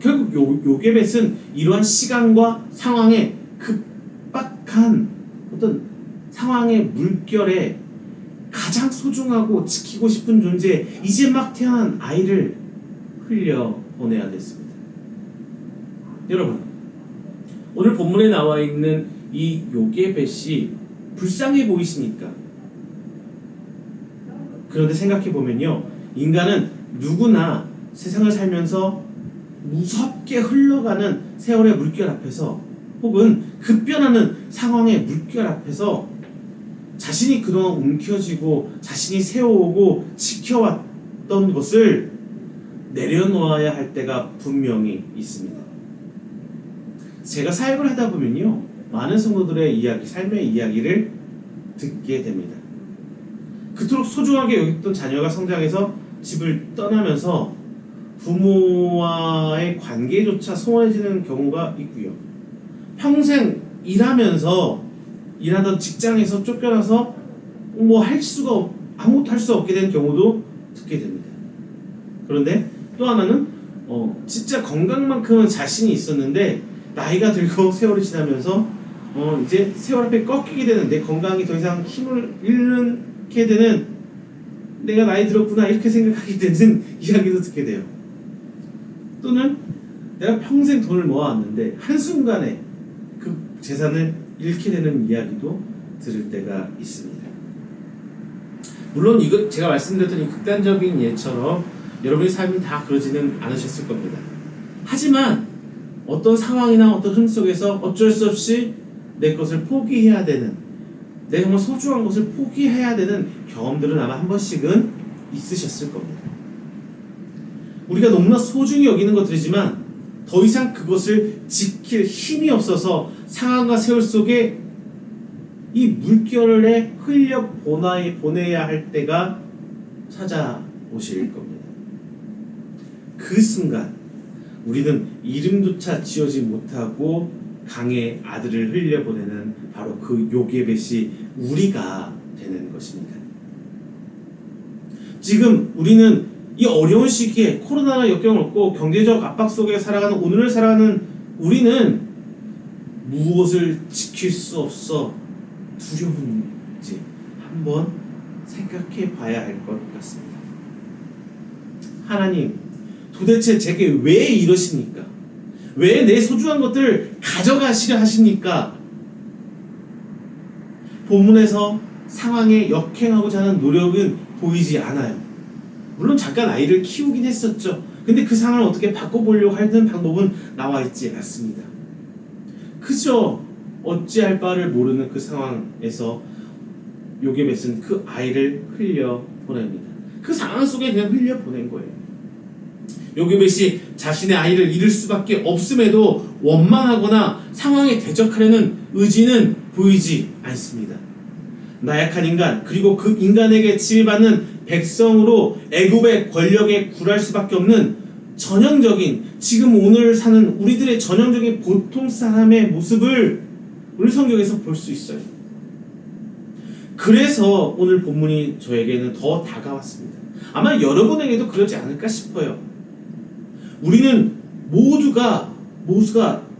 결국 요게벳은 이러한 시간과 상황의 급박한 어떤 상황의 물결에 가장 소중하고 지키고 싶은 존재, 이제 막 태어난 아이를 흘려보내야 됐습니다. 여러분, 오늘 본문에 나와 있는 이 요게벳이 불쌍해 보이십니까? 그런데 생각해보면요, 인간은 누구나 세상을 살면서 무섭게 흘러가는 세월의 물결 앞에서 혹은 급변하는 상황의 물결 앞에서 자신이 그동안 움켜쥐고 자신이 세워오고 지켜왔던 것을 내려놓아야 할 때가 분명히 있습니다. 제가 사역을 하다 보면요, 많은 성도들의 이야기, 삶의 이야기를 듣게 됩니다. 그토록 소중하게 여겼던 자녀가 성장해서 집을 떠나면서 부모와의 관계조차 소원해지는 경우가 있고요. 평생 일하던 직장에서 쫓겨나서 아무것도 할 수 없게 된 경우도 듣게 됩니다. 그런데 또 하나는 진짜 건강만큼은 자신이 있었는데 나이가 들고 세월이 지나면서 이제 세월 앞에 꺾이게 되는, 내 건강이 더 이상 힘을 잃게 되는, 내가 나이 들었구나 이렇게 생각하게 되는 이야기도 듣게 돼요. 또는 내가 평생 돈을 모아왔는데 한순간에 그 재산을 잃게 되는 이야기도 들을 때가 있습니다. 물론 이거 제가 말씀드렸던 이 극단적인 예처럼 여러분의 삶이 다 그러지는 않으셨을 겁니다. 하지만 어떤 상황이나 어떤 흐름 속에서 어쩔 수 없이 내 것을 포기해야 되는 내 정말 소중한 것을 포기해야 되는 경험들은 아마 한 번씩은 있으셨을 겁니다. 우리가 너무나 소중히 여기는 것들이지만 더 이상 그것을 지킬 힘이 없어서 상황과 세월 속에 이 물결에 흘려 보내야 할 때가 찾아오실 겁니다. 그 순간 우리는 이름조차 지어지 못하고 강의 아들을 흘려보내는 바로 그 요게벳이 우리가 되는 것입니다. 지금 우리는 이 어려운 시기에 코로나가 역경을 얻고 경제적 압박 속에 살아가는 오늘을 살아가는 우리는 무엇을 지킬 수 없어 두려운지 한번 생각해 봐야 할 것 같습니다. 하나님, 도대체 제게 왜 이러십니까? 왜 내 소중한 것들 가져가시려 하십니까? 본문에서 상황에 역행하고자 하는 노력은 보이지 않아요. 물론 잠깐 아이를 키우긴 했었죠. 근데 그 상황을 어떻게 바꿔보려고 하는 방법은 나와 있지 않습니다. 그저 어찌할 바를 모르는 그 상황에서 요게벳은 그 아이를 흘려보냅니다. 그 상황 속에 그냥 흘려보낸 거예요. 요게벳이 자신의 아이를 잃을 수밖에 없음에도 원망하거나 상황에 대적하려는 의지는 보이지 않습니다. 나약한 인간, 그리고 그 인간에게 지배받는 백성으로 애굽의 권력에 굴할 수밖에 없는 전형적인, 지금 오늘 사는 우리들의 전형적인 보통 사람의 모습을 우리 성경에서 볼 수 있어요. 그래서 오늘 본문이 저에게는 더 다가왔습니다. 아마 여러분에게도 그러지 않을까 싶어요. 우리는 모두가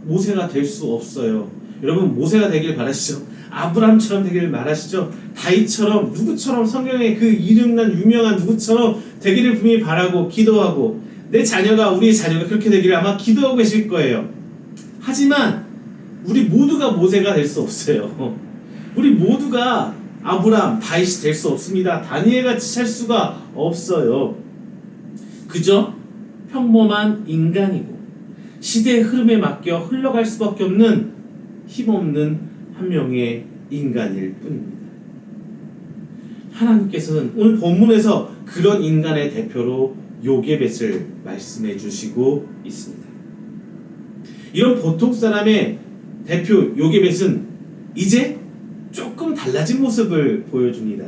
모세가 될 수 없어요. 여러분, 모세가 되길 바라시죠? 아브람처럼 되기를 바라시죠? 다윗처럼, 누구처럼, 성경에 그 이름난 유명한 누구처럼 되기를 분명히 바라고 기도하고, 우리의 자녀가 그렇게 되기를 아마 기도하고 계실 거예요. 하지만 우리 모두가 모세가 될 수 없어요. 우리 모두가 아브람, 다윗이 될 수 없습니다. 다니엘같이 살 수가 없어요. 그저 평범한 인간이고 시대의 흐름에 맡겨 흘러갈 수밖에 없는 힘없는 한 명의 인간일 뿐입니다. 하나님께서는 오늘 본문에서 그런 인간의 대표로 요게벳을 말씀해 주시고 있습니다. 이런 보통 사람의 대표 요게벳은 이제 조금 달라진 모습을 보여줍니다.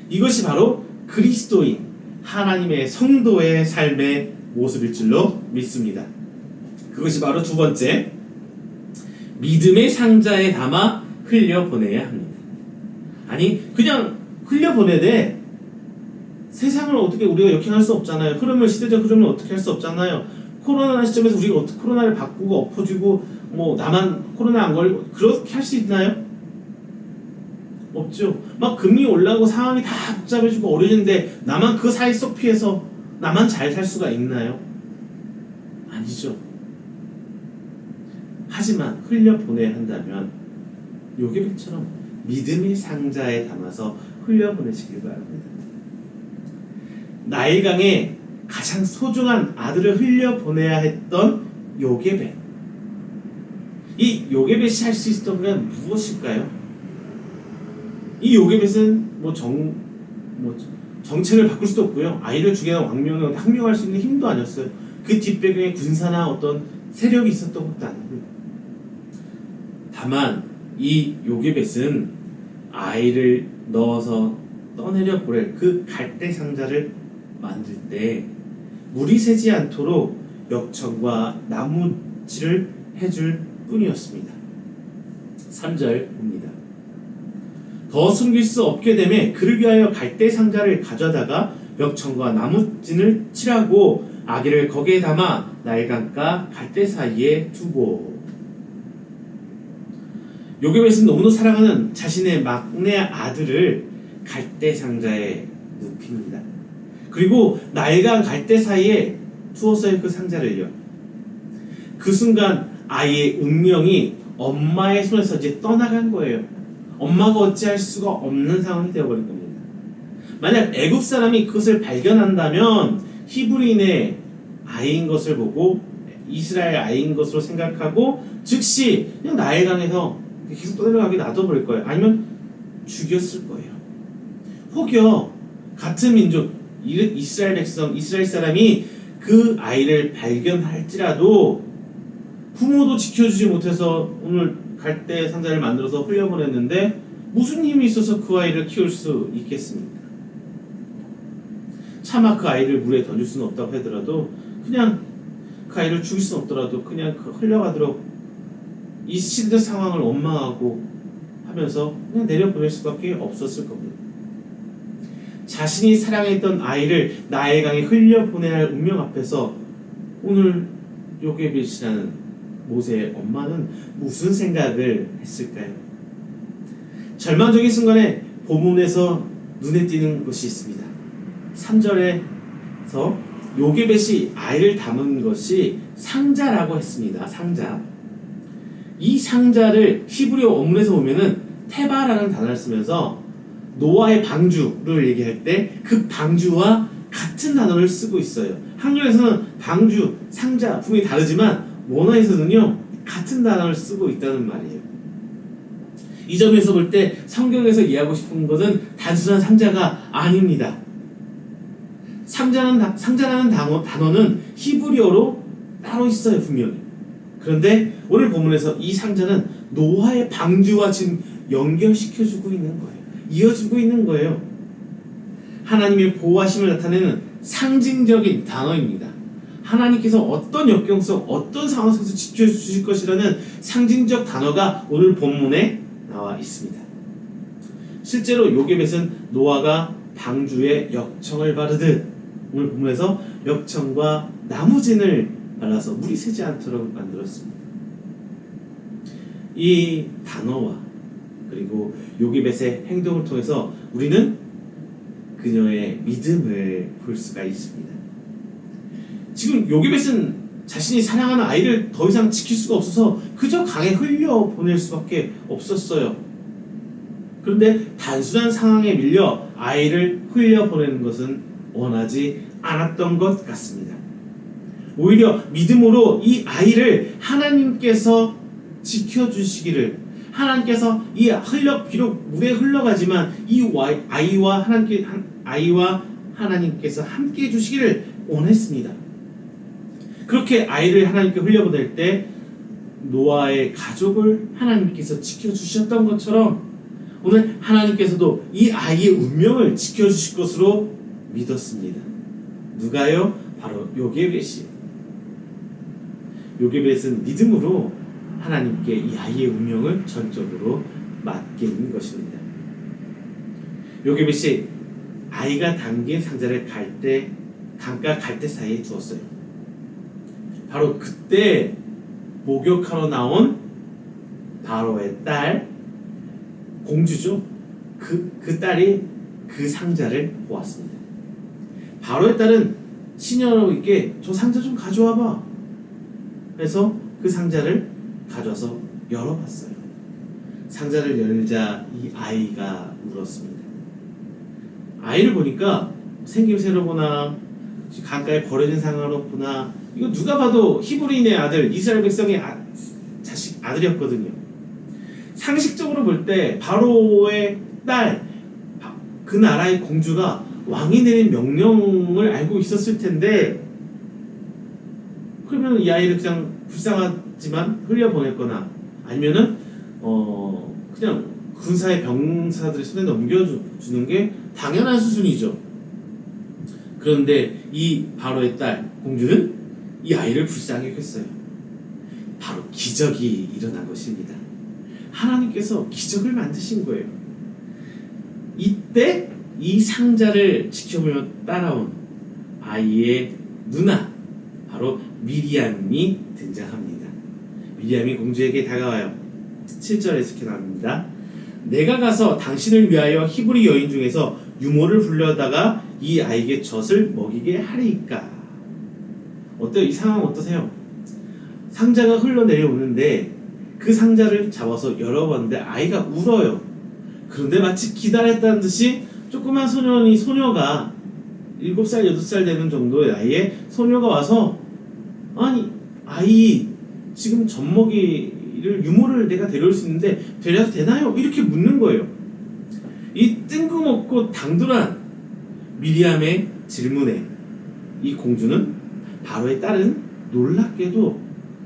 이것이 바로 그리스도인 하나님의 성도의 삶의 모습일 줄로 믿습니다. 그것이 바로 두 번째, 믿음의 상자에 담아 흘려보내야 합니다. 아니, 그냥 흘려보내되 세상을 어떻게 우리가 역행할 수 없잖아요. 시대적 흐름을 어떻게 할 수 없잖아요. 코로나 시점에서 우리가 어떻게 코로나를 바꾸고 엎어지고 나만 코로나 안 걸리고 그렇게 할 수 있나요? 없죠. 막 금리 올라가고 상황이 다 복잡해지고 어려진데 나만 그 사이 속 피해서 나만 잘 살 수가 있나요? 아니죠. 하지만 흘려보내야 한다면 요게벳처럼 믿음의 상자에 담아서 흘려보내시길 바랍니다. 나일강에 가장 소중한 아들을 흘려보내야 했던 요게벳. 이 요게벳이 할 수 있었던 건 무엇일까요? 이 요게벳은 정책을 바꿀 수도 없고요. 아이를 죽이거나 항명할 수 있는 힘도 아니었어요. 그 뒷배경에 군사나 어떤 세력이 있었던 것도 아니고요. 다만 이 요게벳은 아이를 넣어서 떠내려 보낼 그 갈대 상자를 만들 때 물이 새지 않도록 역청과 나무질을 해줄 뿐이었습니다. 3절 봅니다. 더 숨길 수 없게 되매 그를 위하여 갈대 상자를 가져다가 멱청과 나무진을 칠하고 아기를 거기에 담아 나일강과 갈대 사이에 두고. 요게벳은 너무도 사랑하는 자신의 막내 아들을 갈대 상자에 눕힙니다. 그리고 나일강 갈대 사이에 두었어요. 그 상자를요. 그 순간 아이의 운명이 엄마의 손에서 이제 떠나간 거예요. 엄마가 어찌할 수가 없는 상황이 되어버린 겁니다. 만약 애굽 사람이 그것을 발견한다면 히브리인의 아이인 것을 보고 이스라엘 아이인 것으로 생각하고 즉시 그냥 나일강에서 계속 떠내려가게 놔둬버릴 거예요. 아니면 죽였을 거예요. 혹여 같은 민족 이스라엘 백성, 이스라엘 사람이 그 아이를 발견할지라도 부모도 지켜주지 못해서 오늘 갈대 상자를 만들어서 흘려보냈는데 무슨 힘이 있어서 그 아이를 키울 수 있겠습니까? 차마 그 아이를 물에 던질 수는 없다고 하더라도 그냥 그 아이를 죽일 수는 없더라도 그냥 흘려가도록 이 시대 상황을 원망하고 하면서 그냥 내려보낼 수밖에 없었을 겁니다. 자신이 사랑했던 아이를 나의 강에 흘려보내야 할 운명 앞에서 오늘 요게벳이라는 모세의 엄마는 무슨 생각을 했을까요? 절망적인 순간에 본문에서 눈에 띄는 것이 있습니다. 3절에서 요게벳이 아이를 담은 것이 상자라고 했습니다. 상자. 이 상자를 히브리어 원문에서 보면은 테바라는 단어를 쓰면서 노아의 방주를 얘기할 때 그 방주와 같은 단어를 쓰고 있어요. 한글에서는 방주, 상자 분명히 다르지만 원어에서는요 같은 단어를 쓰고 있다는 말이에요. 이 점에서 볼 때 성경에서 이해하고 싶은 것은 단순한 상자가 아닙니다. 상자라는 단어는 히브리어로 따로 있어요, 분명히. 그런데 오늘 본문에서 이 상자는 노아의 방주와 지금 연결시켜주고 있는 거예요. 이어주고 있는 거예요. 하나님의 보호하심을 나타내는 상징적인 단어입니다. 하나님께서 어떤 역경 속 어떤 상황 속에서 지켜주실 것이라는 상징적 단어가 오늘 본문에 나와 있습니다. 실제로 요게벳은 노아가 방주에 역청을 바르듯 오늘 본문에서 역청과 나무진을 발라서 물이 새지 않도록 만들었습니다. 이 단어와 그리고 요게벳의 행동을 통해서 우리는 그녀의 믿음을 볼 수가 있습니다. 지금 요게벳은 자신이 사랑하는 아이를 더 이상 지킬 수가 없어서 그저 강에 흘려보낼 수밖에 없었어요. 그런데 단순한 상황에 밀려 아이를 흘려보내는 것은 원하지 않았던 것 같습니다. 오히려 믿음으로 이 아이를 하나님께서 지켜주시기를, 하나님께서 이 비록 물에 흘러가지만 이 아이와 하나님께서 함께 해주시기를 원했습니다. 그렇게 아이를 하나님께 흘려보낼 때 노아의 가족을 하나님께서 지켜주셨던 것처럼 오늘 하나님께서도 이 아이의 운명을 지켜주실 것으로 믿었습니다. 누가요? 바로 요게벳이요. 요게벳은 믿음으로 하나님께 이 아이의 운명을 전적으로 맡긴 것입니다. 요게벳이 아이가 담긴 상자를 강가 갈대 사이에 두었어요. 바로 그때 목욕하러 나온 바로의 딸, 공주죠. 그 딸이 그 상자를 보았습니다. 바로의 딸은 시녀에게 저 상자 좀 가져와봐. 그래서 그 상자를 가져와서 열어봤어요. 상자를 열자 이 아이가 울었습니다. 아이를 보니까 생김새로구나, 강가에 버려진 상으로구나. 이거 누가 봐도 히브리인의 아들, 이스라엘 백성의 아들이었거든요. 상식적으로 볼 때 바로의 딸, 그 나라의 공주가 왕이 내린 명령을 알고 있었을 텐데, 그러면 이 아이를 그냥 불쌍하지만 흘려보냈거나 아니면은 그냥 군사의 병사들의 손에 넘겨주는 게 당연한 수순이죠. 그런데 이 바로의 딸 공주는 이 아이를 불쌍히 했어요. 바로 기적이 일어난 것입니다. 하나님께서 기적을 만드신 거예요. 이때 이 상자를 지켜보며 따라온 아이의 누나, 바로 미리암이 등장합니다. 미리암이 공주에게 다가와요. 7절에 이렇게 나옵니다. 내가 가서 당신을 위하여 히브리 여인 중에서 유모를 불러다가 이 아이에게 젖을 먹이게 하리이까. 어때요? 이 상황 어떠세요? 상자가 흘러내려오는데 그 상자를 잡아서 열어봤는데 아이가 울어요. 그런데 마치 기다렸다는 듯이 조그만 소녀가 7살, 8살 되는 정도의 나이에 소녀가 와서 아니 아이 지금 젖먹이를 유모를 내가 데려올 수 있는데 데려도 되나요? 이렇게 묻는 거예요. 이 뜬금없고 당돌한 미리암의 질문에 이 공주는 바로의 딸은 놀랍게도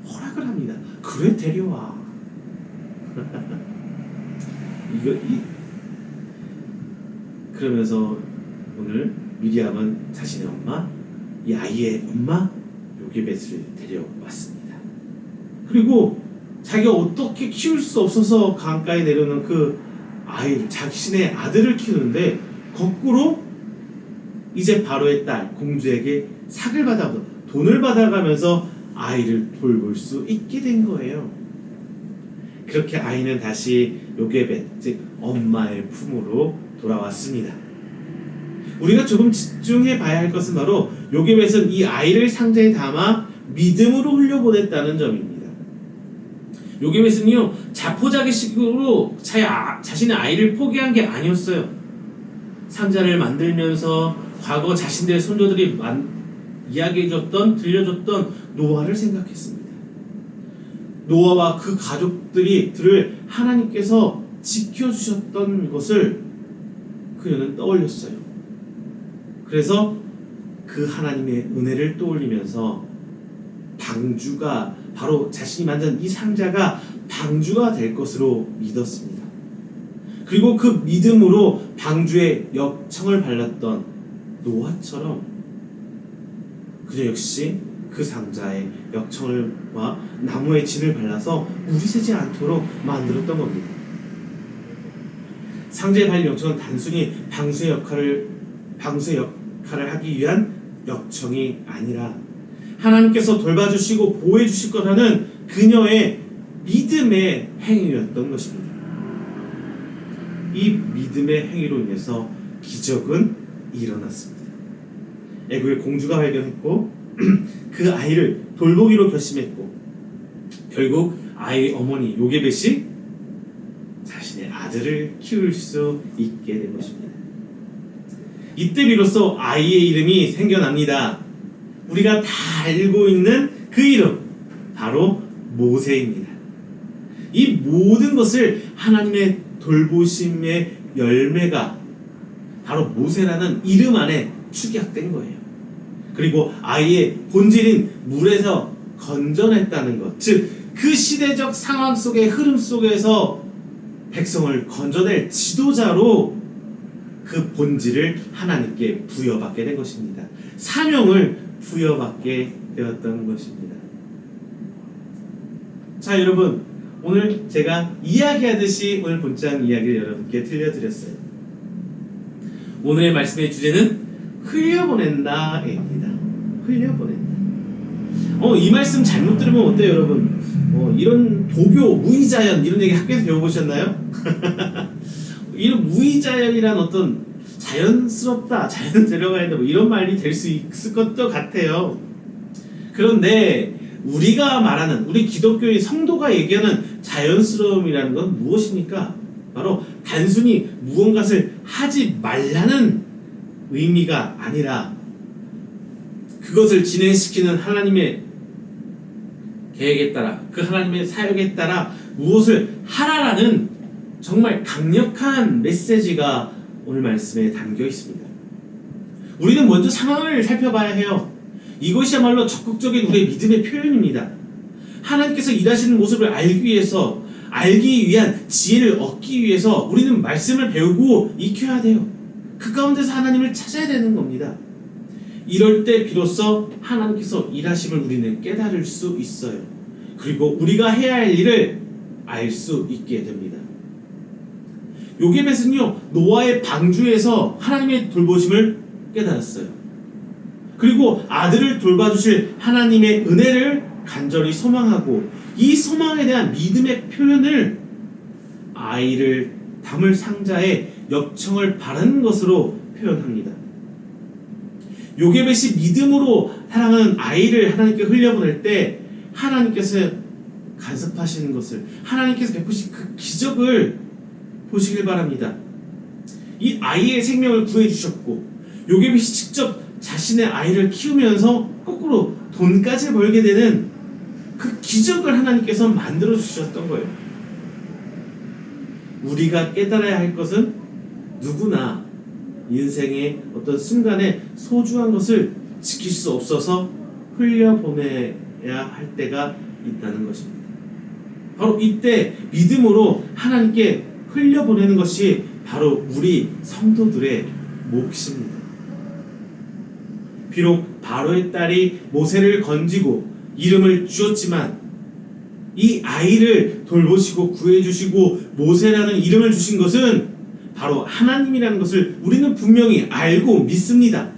허락을 합니다. 그래, 데려와. 그러면서 오늘 미리암은 자신의 엄마, 이 아이의 엄마 요게벳을 데려왔습니다. 그리고 자기가 어떻게 키울 수 없어서 강가에 내려오는 그 아이, 자신의 아들을 키우는데 거꾸로 이제 바로의 딸 공주에게 삭을 받아 돈을 받아가면서 아이를 돌볼 수 있게 된 거예요. 그렇게 아이는 다시 요게벳, 즉 엄마의 품으로 돌아왔습니다. 우리가 조금 집중해 봐야 할 것은 바로 요게벳은 이 아이를 상자에 담아 믿음으로 흘려보냈다는 점입니다. 요게벳은요, 자포자기식으로 자신의 아이를 포기한 게 아니었어요. 상자를 만들면서 과거 자신들의 손자들이 이야기해줬던, 들려줬던 노아를 생각했습니다. 노아와 그 가족들을 하나님께서 지켜주셨던 것을 그녀는 떠올렸어요. 그래서 그 하나님의 은혜를 떠올리면서 방주가, 바로 자신이 만든 이 상자가 방주가 될 것으로 믿었습니다. 그리고 그 믿음으로 방주에 역청을 발랐던 노아처럼 그녀 역시 그 상자에 역청과 나무의 진을 발라서 물이 새지 않도록 만들었던 겁니다. 상자에 발린 역청은 단순히 방수의 역할을 하기 위한 역청이 아니라 하나님께서 돌봐주시고 보호해주실 거라는 그녀의 믿음의 행위였던 것입니다. 이 믿음의 행위로 인해서 기적은 일어났습니다. 애굽의 공주가 발견했고 그 아이를 돌보기로 결심했고 결국 아이의 어머니 요게벳이 자신의 아들을 키울 수 있게 된 것입니다. 이때 비로소 아이의 이름이 생겨납니다. 우리가 다 알고 있는 그 이름, 바로 모세입니다. 이 모든 것을 하나님의 돌보심의 열매가 바로 모세라는 이름 안에 축약된 거예요. 그리고 아이의 본질인 물에서 건져냈다는 것, 즉 그 시대적 상황 속의 흐름 속에서 백성을 건져낼 지도자로 그 본질을 하나님께 부여받게 된 것입니다. 사명을 부여받게 되었던 것입니다. 자, 여러분, 오늘 제가 이야기하듯이 오늘 본장 이야기를 여러분께 들려드렸어요. 오늘의 말씀의 주제는 흘려보낸다입니다. 흘려보낸다. 이 말씀 잘못 들으면 어때요, 여러분? 이런 도교, 무의자연 이런 얘기 학교에서 배워보셨나요? 이런 무의자연이란 어떤 자연스럽다, 자연 들어가야 된다, 이런 말이 될 수 있을 것도 같아요. 그런데 우리가 말하는, 우리 기독교의 성도가 얘기하는 자연스러움이라는 건 무엇입니까? 바로 단순히 무언가를 하지 말라는 의미가 아니라 그것을 진행시키는 하나님의 계획에 따라, 그 하나님의 사역에 따라 무엇을 하라라는 정말 강력한 메시지가 오늘 말씀에 담겨 있습니다. 우리는 먼저 상황을 살펴봐야 해요. 이것이야말로 적극적인 우리의 믿음의 표현입니다. 하나님께서 일하시는 모습을 알기 위한 지혜를 얻기 위해서 우리는 말씀을 배우고 익혀야 돼요. 그 가운데서 하나님을 찾아야 되는 겁니다. 이럴 때 비로소 하나님께서 일하심을 우리는 깨달을 수 있어요. 그리고 우리가 해야 할 일을 알 수 있게 됩니다. 요게벳은요, 노아의 방주에서 하나님의 돌보심을 깨달았어요. 그리고 아들을 돌봐주실 하나님의 은혜를 간절히 소망하고 이 소망에 대한 믿음의 표현을 아이를 담을 상자에 역청을 바라는 것으로 표현합니다. 요게벳이 믿음으로 사랑하는 아이를 하나님께 흘려보낼 때 하나님께서 간섭하시는 것을, 하나님께서 베푸신 그 기적을 보시길 바랍니다. 이 아이의 생명을 구해주셨고 요게벳이 직접 자신의 아이를 키우면서 거꾸로 돈까지 벌게 되는 그 기적을 하나님께서 만들어 주셨던 거예요. 우리가 깨달아야 할 것은 누구나 인생의 어떤 순간에 소중한 것을 지킬 수 없어서 흘려보내야 할 때가 있다는 것입니다. 바로 이때 믿음으로 하나님께 흘려보내는 것이 바로 우리 성도들의 몫입니다. 비록 바로의 딸이 모세를 건지고 이름을 주었지만 이 아이를 돌보시고 구해주시고 모세라는 이름을 주신 것은 바로 하나님이라는 것을 우리는 분명히 알고 믿습니다.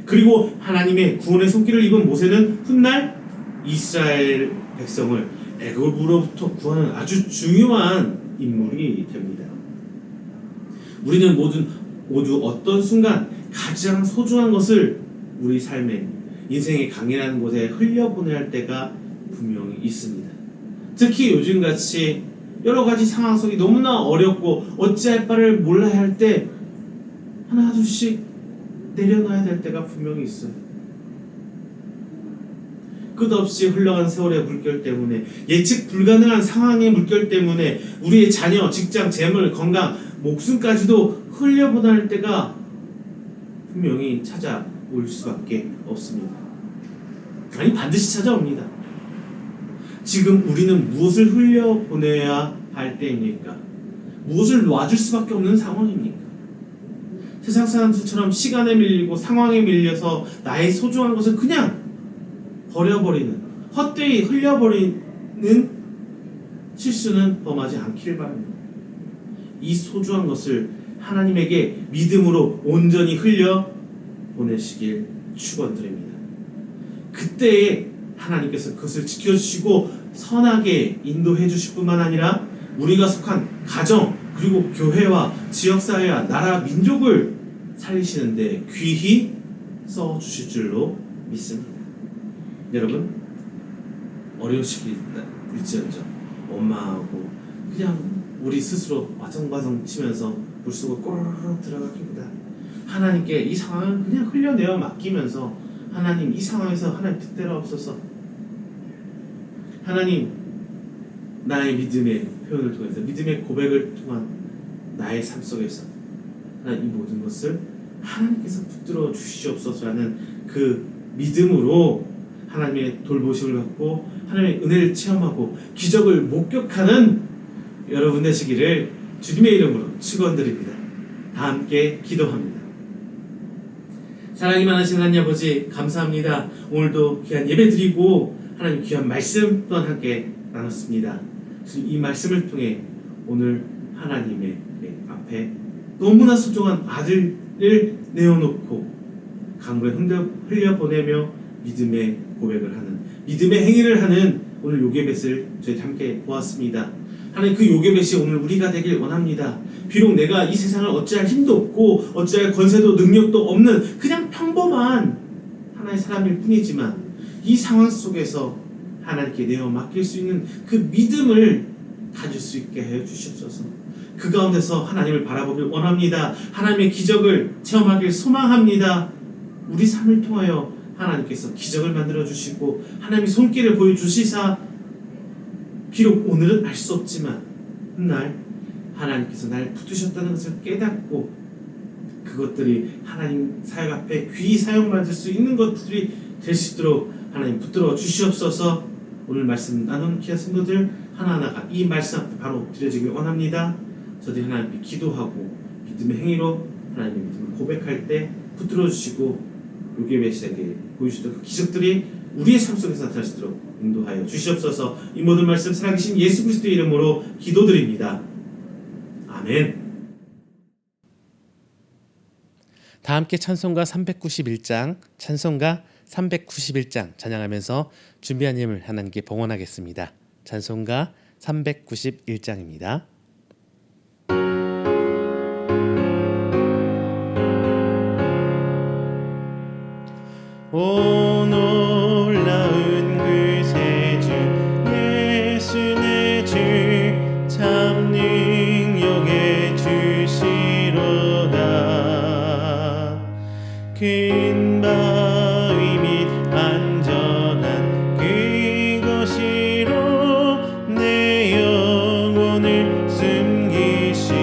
그리고 하나님의 구원의 손길을 입은 모세는 훗날 이스라엘 백성을 애굽으로부터 구하는 아주 중요한 인물이 됩니다. 우리는 모두 어떤 순간 가장 소중한 것을 우리 삶에 인생의 강이라는 곳에 흘려보내야 할 때가 분명히 있습니다. 특히 요즘같이 여러 가지 상황 속이 너무나 어렵고 어찌할 바를 몰라야 할 때 하나 둘씩 내려놔야 될 때가 분명히 있어요. 끝없이 흘러간 세월의 물결 때문에, 예측 불가능한 상황의 물결 때문에 우리의 자녀, 직장, 재물, 건강, 목숨까지도 흘려보낼 때가 분명히 찾아올 수밖에 없습니다. 아니, 반드시 찾아옵니다. 지금 우리는 무엇을 흘려보내야 할 때입니까? 무엇을 놔줄 수밖에 없는 상황입니까? 세상 사람들처럼 시간에 밀리고 상황에 밀려서 나의 소중한 것을 그냥 버려버리는, 헛되이 흘려버리는 실수는 범하지 않기를 바랍니다. 이 소중한 것을 하나님에게 믿음으로 온전히 흘려 보내시길 축원드립니다. 그때에 하나님께서 그것을 지켜주시고 선하게 인도해 주실 뿐만 아니라 우리가 속한 가정, 그리고 교회와 지역사회와 나라, 민족을 살리시는데 귀히 써주실 줄로 믿습니다. 여러분, 어려우시길지언정 엄마하고 그냥 우리 스스로 와성와성 치면서 물속을 꼬르륵 들어가기보다 하나님께 이 상황을 그냥 흘려내어 맡기면서 하나님, 이 상황에서 하나님 뜻대로 없어서 하나님, 나의 믿음의 표현을 통해서, 믿음의 고백을 통한 나의 삶 속에서 하나님, 이 모든 것을 하나님께서 붙들어 주시옵소서라는 그 믿음으로 하나님의 돌보심을 받고 하나님의 은혜를 체험하고 기적을 목격하는 여러분 되시기를 주님의 이름으로 축원드립니다. 다 함께 기도합니다. 사랑이 많으신 하나님 아버지, 감사합니다. 오늘도 귀한 예배 드리고 하나님 귀한 말씀 또한 함께 나눴습니다. 이 말씀을 통해 오늘 하나님의 앞에 너무나 소중한 아들을 내어놓고 강물에 흘려보내며 믿음의 고백을 하는, 믿음의 행위를 하는 오늘 요게벳을 저희 함께 보았습니다. 하나님, 그 요게벳이 오늘 우리가 되길 원합니다. 비록 내가 이 세상을 어찌할 힘도 없고 어찌할 권세도 능력도 없는 그냥 평범한 하나의 사람일 뿐이지만 이 상황 속에서 하나님께 내어 맡길 수 있는 그 믿음을 가질 수 있게 해 주시옵소서. 그 가운데서 하나님을 바라보길 원합니다. 하나님의 기적을 체험하길 소망합니다. 우리 삶을 통하여 하나님께서 기적을 만들어 주시고 하나님의 손길을 보여주시사 비록 오늘은 알 수 없지만 훗날 하나님께서 날 붙드셨다는 것을 깨닫고 그것들이 하나님 사역 앞에 귀히 사용받을 수 있는 것들이 될 수 있도록 하나님 붙들어 주시옵소서. 오늘 말씀 나눈 귀한 성도들 하나하나가 이 말씀 앞에 바로 드려지길 원합니다. 저들이 하나님께 기도하고 믿음의 행위로 하나님의 믿음을 고백할 때 붙들어 주시고 요게벳에게 보여주셨던 그 기적들이 우리의 삶 속에서 나타날 수 있도록 인도하여 주시옵소서. 이 모든 말씀 살아계신 예수 그리스도의 이름으로 기도드립니다. 아멘. 다 함께 찬송가 391장, 찬송가 391장 찬양하면서 준비한 예물 하나님께 봉헌하겠습니다. 찬송가 391장입니다. 오 놀라운 그 주 예수 내 주 참 능력의 주시로다. 큰 바위 및 안전한 그곳이로 내 영혼을 숨기시네.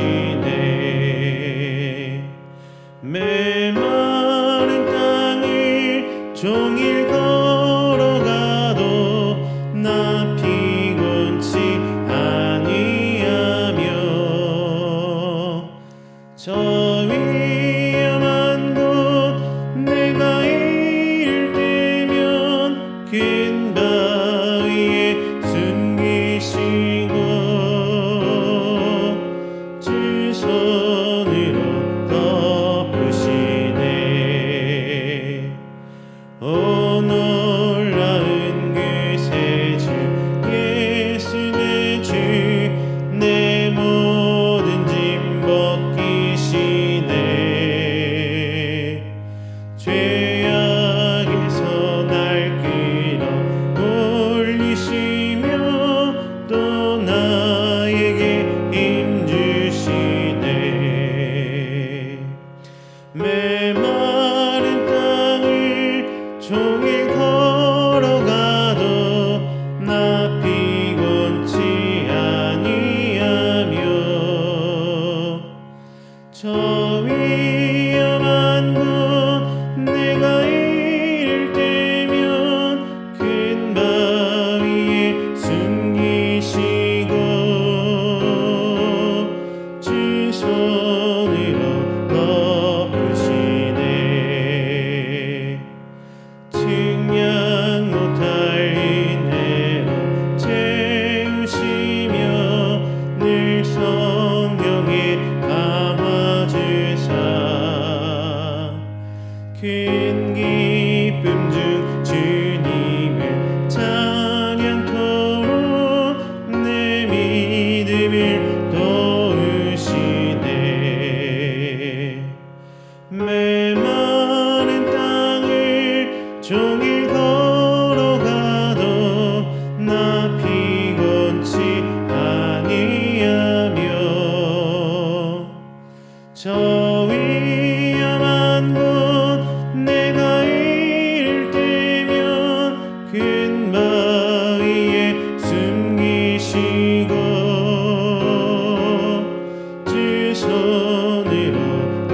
주 손으로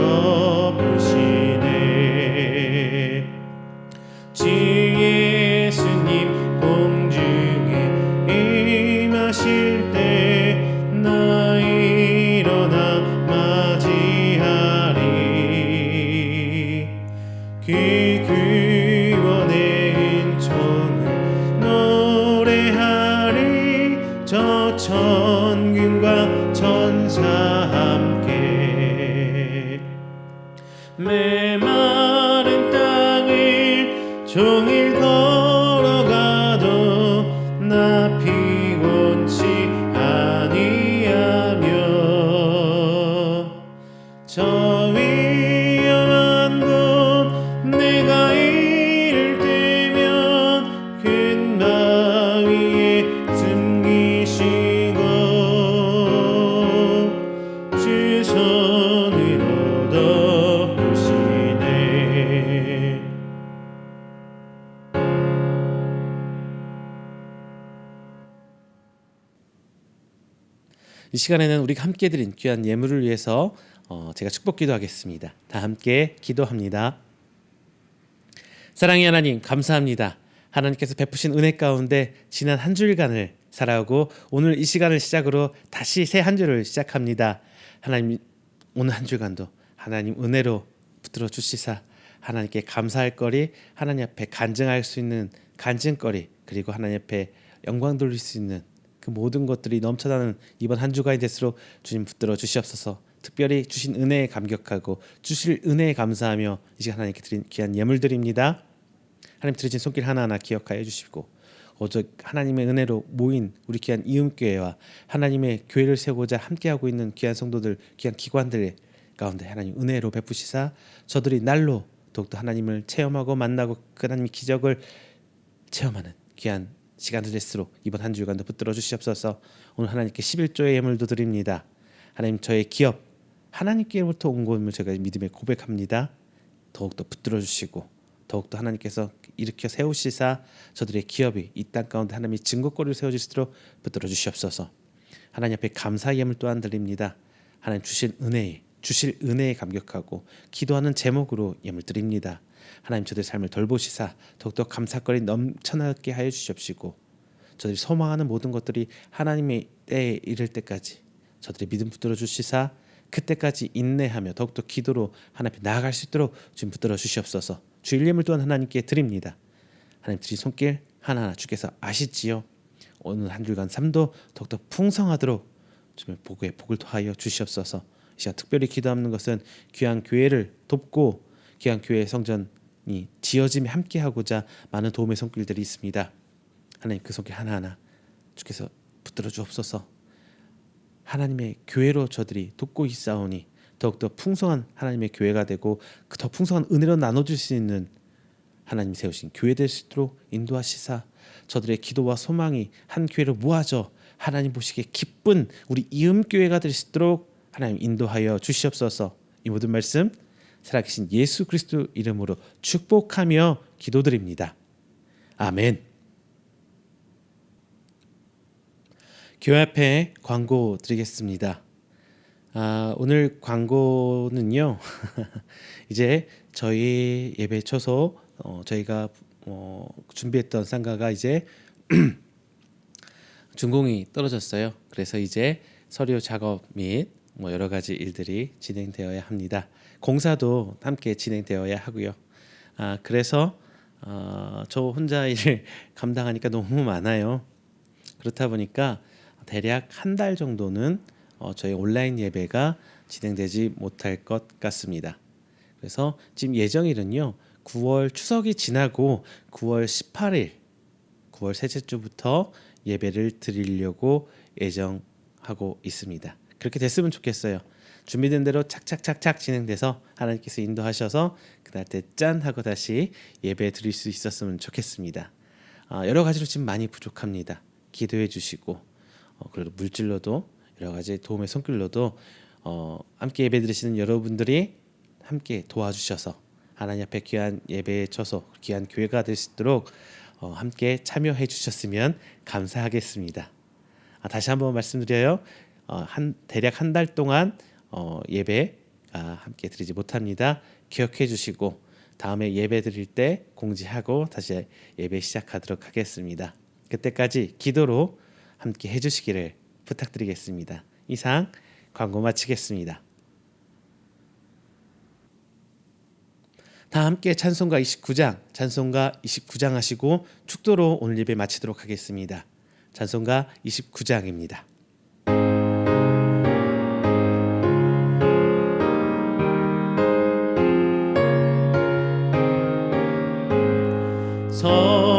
덮으시네. 주 예수님 공중에 임하실 때 나 일어나 맞이하리. 그 구원의 은총을 노래하리. 저 천군과 천사 함께 메마른 땅을 종일 걸어가도 나 피곤치 아니하며 저 위험한 곳 내가 이를 때면 큰 바위에 숨기시고 주 손으로 덮으시네. 이 시간에는 우리가 함께 드린 귀한 예물을 위해서 제가 축복 기도하겠습니다. 다 함께 기도합니다. 사랑의 하나님, 감사합니다. 하나님께서 베푸신 은혜 가운데 지난 한 주일간을 살아오고 오늘 이 시간을 시작으로 다시 새 한 주를 시작합니다. 하나님, 오늘 한 주간도 하나님 은혜로 붙들어 주시사 하나님께 감사할 거리, 하나님 앞에 간증할 수 있는 간증거리, 그리고 하나님 앞에 영광 돌릴 수 있는 그 모든 것들이 넘쳐나는 이번 한 주간이 될수록 주님 붙들어 주시옵소서. 특별히 주신 은혜에 감격하고 주실 은혜에 감사하며 이 시간 하나님께 드린 귀한 예물 드립니다. 하나님 드리신 손길 하나하나 기억하여 주시고 오직 하나님의 은혜로 모인 우리 귀한 이음교회와 하나님의 교회를 세우고자 함께하고 있는 귀한 성도들, 귀한 기관들 가운데 하나님 은혜로 베푸시사 저들이 날로 더욱더 하나님을 체험하고 만나고 그 하나님의 기적을 체험하는 귀한 시간들 될수록 이번 한 주간도 붙들어 주시옵소서. 오늘 하나님께 11조의 예물도 드립니다. 하나님, 저의 기업 하나님께로부터 온 것임을 제가 믿음에 고백합니다. 더욱더 붙들어 주시고 더욱더 하나님께서 일으켜 세우시사 저들의 기업이 이 땅 가운데 하나님의 증거거리를 세워질 수 있도록 붙들어 주시옵소서. 하나님 앞에 감사의 예물 또한 드립니다. 하나님 주실 은혜에 감격하고 기도하는 제목으로 예물 드립니다. 하나님, 저들의 삶을 돌보시사 더욱더 감사거리 넘쳐나게 하여 주시옵시고 저들이 소망하는 모든 것들이 하나님의 때에 이를 때까지 저들의 믿음 붙들어 주시사 그때까지 인내하며 더욱더 기도로 하나님 앞에 나아갈 수 있도록 주님 붙들어 주시옵소서. 주일 예물 또한 하나님께 드립니다. 하나님 드린 손길 하나하나 주께서 아시지요. 오늘 한 주간 삶도 더욱더 풍성하도록 주님의 복을 더하여 주시옵소서. 이 시간 특별히 기도하는 것은 귀한 교회를 돕고 귀한 교회 성전이 지어짐에 함께하고자 많은 도움의 손길들이 있습니다. 하나님 그 손길 하나하나 주께서 붙들어 주옵소서. 하나님의 교회로 저들이 돕고 있사오니 더욱더 풍성한 하나님의 교회가 되고 그 더 풍성한 은혜로 나눠줄 수 있는 하나님 세우신 교회 될 수 있도록 인도하시사 저들의 기도와 소망이 한 교회로 모아져 하나님 보시기에 기쁜 우리 이음교회가 될 수 있도록 하나님 인도하여 주시옵소서. 이 모든 말씀 살아계신 예수 그리스도 이름으로 축복하며 기도드립니다. 아멘. 교회 앞에 광고 드리겠습니다. 오늘 광고는요. 이제 저희 예배 초소 저희가 준비했던 쌍가가 이제 준공이 떨어졌어요. 그래서 이제 서류 작업 및 여러 가지 일들이 진행되어야 합니다. 공사도 함께 진행되어야 하고요. 그래서 저 혼자 일을 감당하니까 너무 많아요. 그렇다 보니까 대략 한 달 정도는 저희 온라인 예배가 진행되지 못할 것 같습니다. 그래서 지금 예정일은요. 9월 추석이 지나고 9월 18일 9월 셋째 주부터 예배를 드리려고 예정하고 있습니다. 그렇게 됐으면 좋겠어요. 준비된 대로 착착착착 진행돼서 하나님께서 인도하셔서 그날 때 짠 하고 다시 예배 드릴 수 있었으면 좋겠습니다. 여러 가지로 지금 많이 부족합니다. 기도해 주시고 그리고 물질로도 여러 가지 도움의 손길로도 함께 예배 드리시는 여러분들이 함께 도와주셔서 하나님 앞에 귀한 예배에 쳐서 귀한 교회가 될 수 있도록 함께 참여해 주셨으면 감사하겠습니다. 다시 한번 말씀드려요. 대략 한 달 동안 예배가 함께 드리지 못합니다. 기억해 주시고 다음에 예배 드릴 때 공지하고 다시 예배 시작하도록 하겠습니다. 그때까지 기도로 함께 해주시기를 부탁드리겠습니다. 이상 광고 마치겠습니다. 다 함께 찬송가 29장 하시고 축도로 오늘 예배 마치도록 하겠습니다. 찬송가 29장입니다.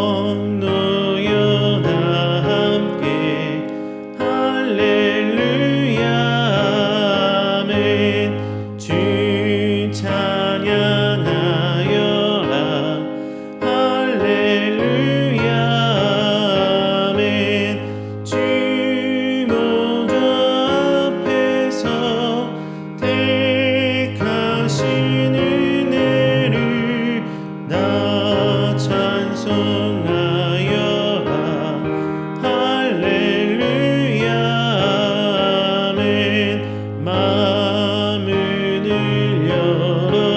성도여 다 함께 할렐루야 아멘. 주 찬양하여라 할렐루야 아멘. 주 보좌 앞에서 택하신 은혜를 나 찬송하여라 할렐루야 아멘. 마음을 열어라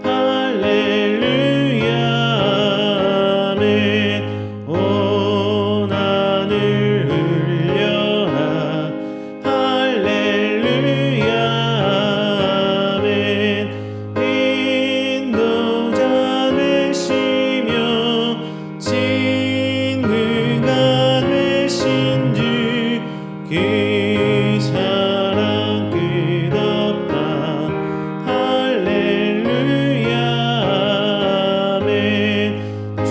할렐루야 아멘. 온 하늘 흘려라 할렐루야 아멘. 인도자 되시며 친구가 되신 주 그 사랑 끝없다 할렐루야 아멘. 주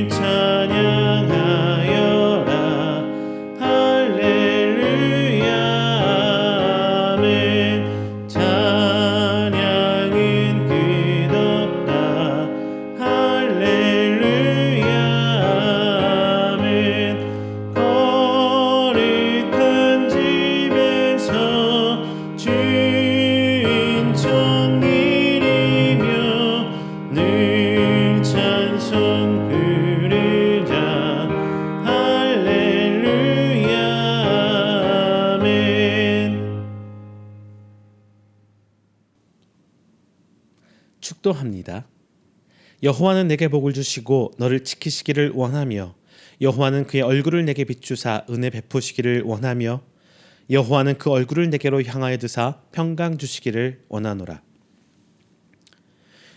찬양하여라 할렐루야 아멘. 찬양은 끝없다 할렐루야 아멘. 거룩한 집에서 주인 청일이며 늘 찬송 부르자 할렐루야 아멘. 축도합니다. 여호와는 내게 복을 주시고 너를 지키시기를 원하며 여호와는 그의 얼굴을 내게 비추사 은혜 베푸시기를 원하며 여호와는 그 얼굴을 내게로 향하여 드사 평강 주시기를 원하노라.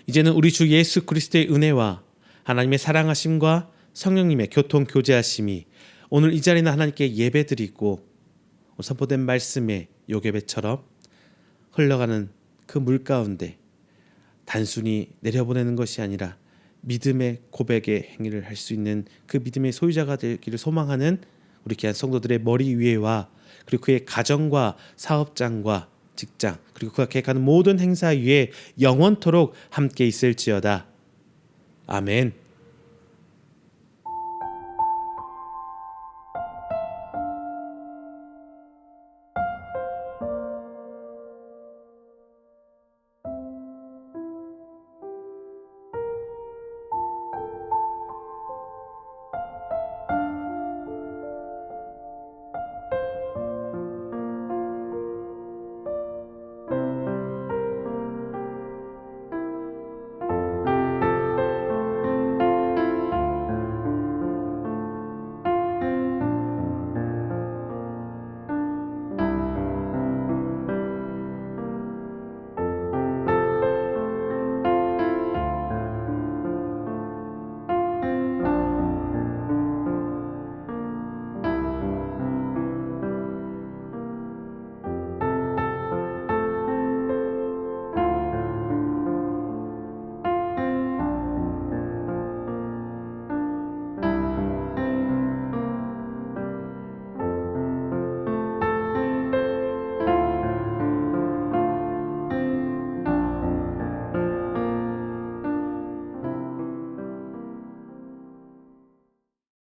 이제는 우리 주 예수 그리스도의 은혜와 하나님의 사랑하심과 성령님의 교통 교제하심이 오늘 이 자리는 하나님께 예배드리고 선포된 말씀의 요괴배처럼 흘러가는 그 물 가운데 단순히 내려보내는 것이 아니라 믿음의 고백의 행위를 할 수 있는 그 믿음의 소유자가 되기를 소망하는 우리 귀한 성도들의 머리 위에와 그리고 그의 가정과 사업장과 직장 그리고 그가 계획하는 모든 행사 위에 영원토록 함께 있을지어다. 아멘.